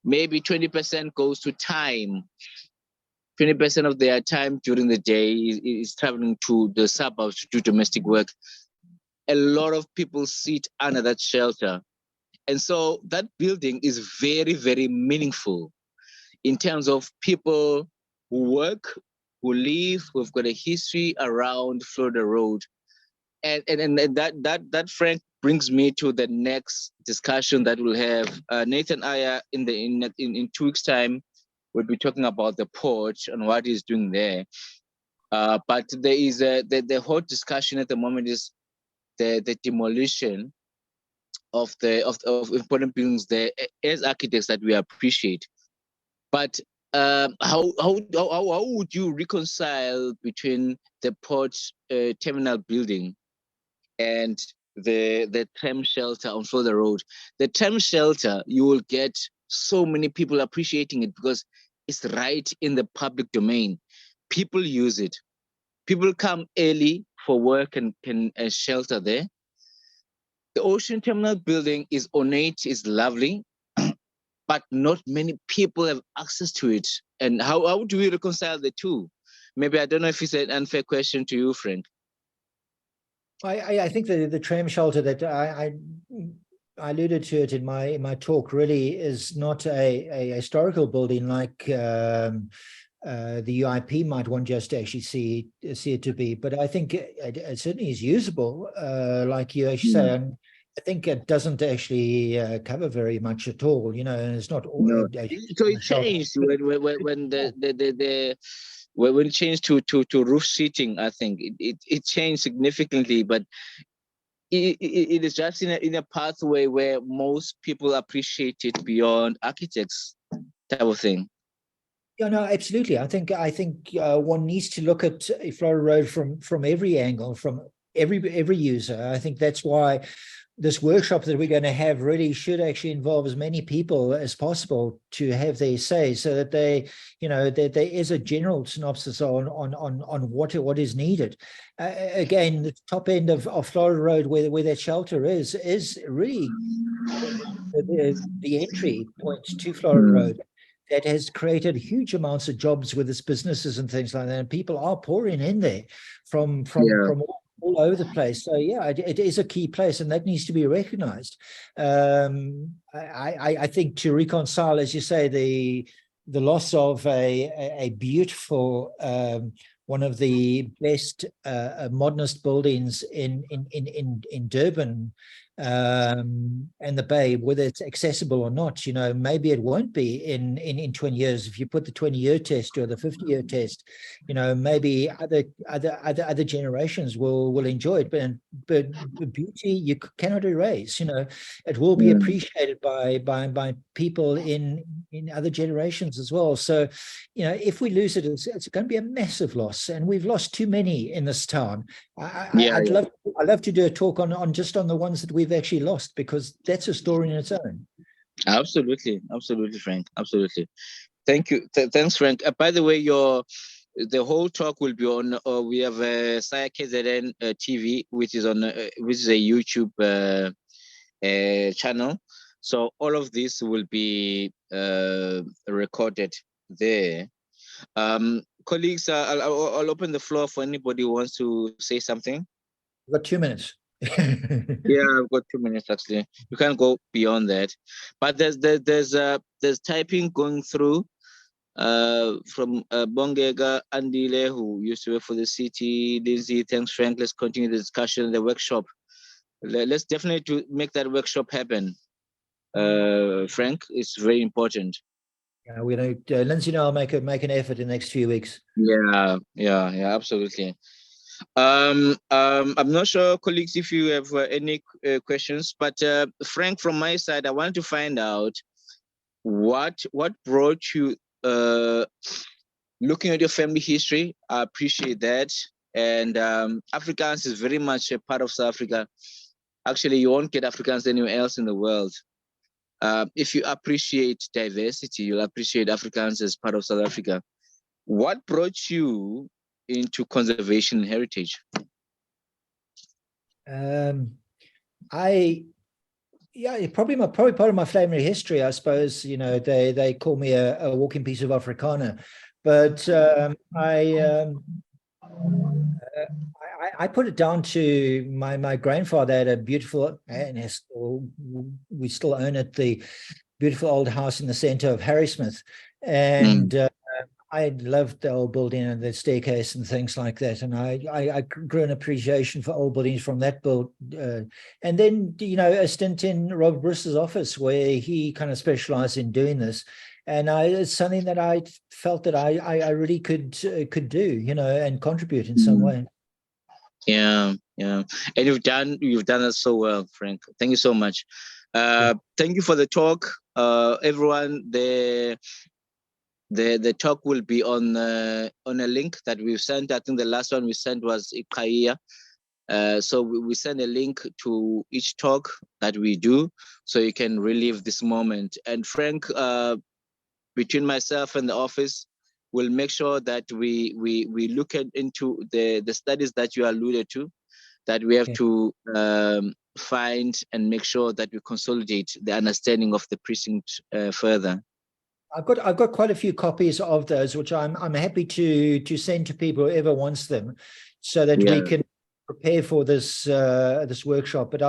Maybe 20% goes to time. 20% of their time during the day is traveling to the suburbs to do domestic work. A lot of people sit under that shelter. And so that building is very, very meaningful in terms of people who work, who live, who've got a history around Florida Road. And that Frank brings me to the next discussion that we'll have. Nathan Aya in 2 weeks' time will be talking about the port and what he's doing there. But there is the whole discussion at the moment is the demolition of important buildings there as architects that we appreciate. But how would you reconcile between the port terminal building and the tram shelter on Florida Road? The tram shelter, you will get so many people appreciating it because it's right in the public domain. People use it. People come early for work and can shelter there. The Ocean Terminal building is ornate, is lovely, but not many people have access to it. And how do we reconcile the two? Maybe, I don't know if it's an unfair question to you, Frank. I think the tram shelter that I alluded to it in my talk really is not a historical building like the UIP might want just to actually see it to be, but I think it certainly is usable, like you actually say. And I think it doesn't actually cover very much at all, you know, and it's not all. No. So it changed when it changed to roof seating. I think it changed significantly, but it is just in a pathway where most people appreciate it beyond architects type of thing. Yeah, no, absolutely. I think one needs to look at Florida Road from every angle, from every user. I think that's why this workshop that we're going to have really should actually involve as many people as possible to have their say, so that they, you know, that there is a general synopsis on what is needed. Again, the top end of Florida Road, where that shelter is really the entry point to Florida Road. That has created huge amounts of jobs with its businesses and things like that. And people are pouring in there from all over the place. So yeah, it is a key place, and that needs to be recognized. I think to reconcile, as you say, the loss of a beautiful one of the best modernist buildings in Durban, and the Bay, whether it's accessible or not, you know, maybe it won't be in 20 years. If you put the 20-year test or the 50-year test, you know, maybe other generations will enjoy it. But beauty you cannot erase. You know, it will be appreciated by people in other generations as well. So, you know, if we lose it, it's going to be a massive loss, and we've lost too many in this town. I'd love to do a talk on just on the ones that we've actually lost, because that's a story in its own. Absolutely, Frank. Absolutely. Thank you. Thanks, Frank. By the way, the whole talk will be on. We have SAIA KZN TV, which is a YouTube channel. So all of this will be recorded there. Colleagues, I'll open the floor for anybody who wants to say something. We've got 2 minutes. Yeah, I've got 2 minutes actually. You can't go beyond that. But there's typing going through from Bongega Andile, who used to work for the city. Lindsay, thanks, Frank. Let's continue the discussion, the workshop. Let's definitely make that workshop happen. Frank, it's very important. Yeah, we're going to, Lindsay and I'll make an effort in the next few weeks. Yeah, absolutely. I'm not sure, colleagues, if you have any questions, but Frank, from my side, I wanted to find out what brought you, looking at your family history. I appreciate that. And Afrikaans is very much a part of South Africa. Actually, you won't get Afrikaans anywhere else in the world. If you appreciate diversity, you'll appreciate Afrikaans as part of South Africa. What brought you into conservation heritage? Yeah, probably part of my family history, I suppose. You know, they call me a walking piece of Afrikaner, but I put it down to my grandfather had a beautiful, and we still own it, the beautiful old house in the center of Harrismith, and I loved the old building and the staircase and things like that. And I grew an appreciation for old buildings from that build. And then, you know, a stint in Robert Bruce's office where he kind of specialized in doing this. And it's something that I felt that I really could do, you know, and contribute in some way. Yeah. And you've done it so well, Frank. Thank you so much. Thank you for the talk. Everyone, the talk will be on a link that we've sent. I think the last one we sent was SAIA. So we send a link to each talk that we do, so you can relive this moment. And Frank, between myself and the office, we'll make sure that we look into the studies that you alluded to, that we have to find and make sure that we consolidate the understanding of the precinct further. I've got quite a few copies of those, which I'm happy to send to people whoever wants them, so that we can prepare for this this workshop. But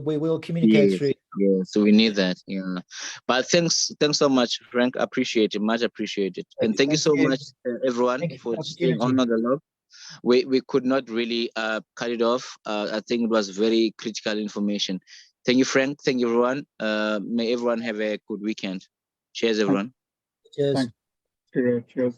we will communicate through. Yeah, so we need that. Yeah, but thanks so much, Frank. Appreciate it, much appreciated, and thank you so much, everyone, for staying on the log. We could not really cut it off. I think it was very critical information. Thank you, Frank. Thank you, everyone. May everyone have a good weekend. Cheers, everyone. Cheers. Thanks. Cheers.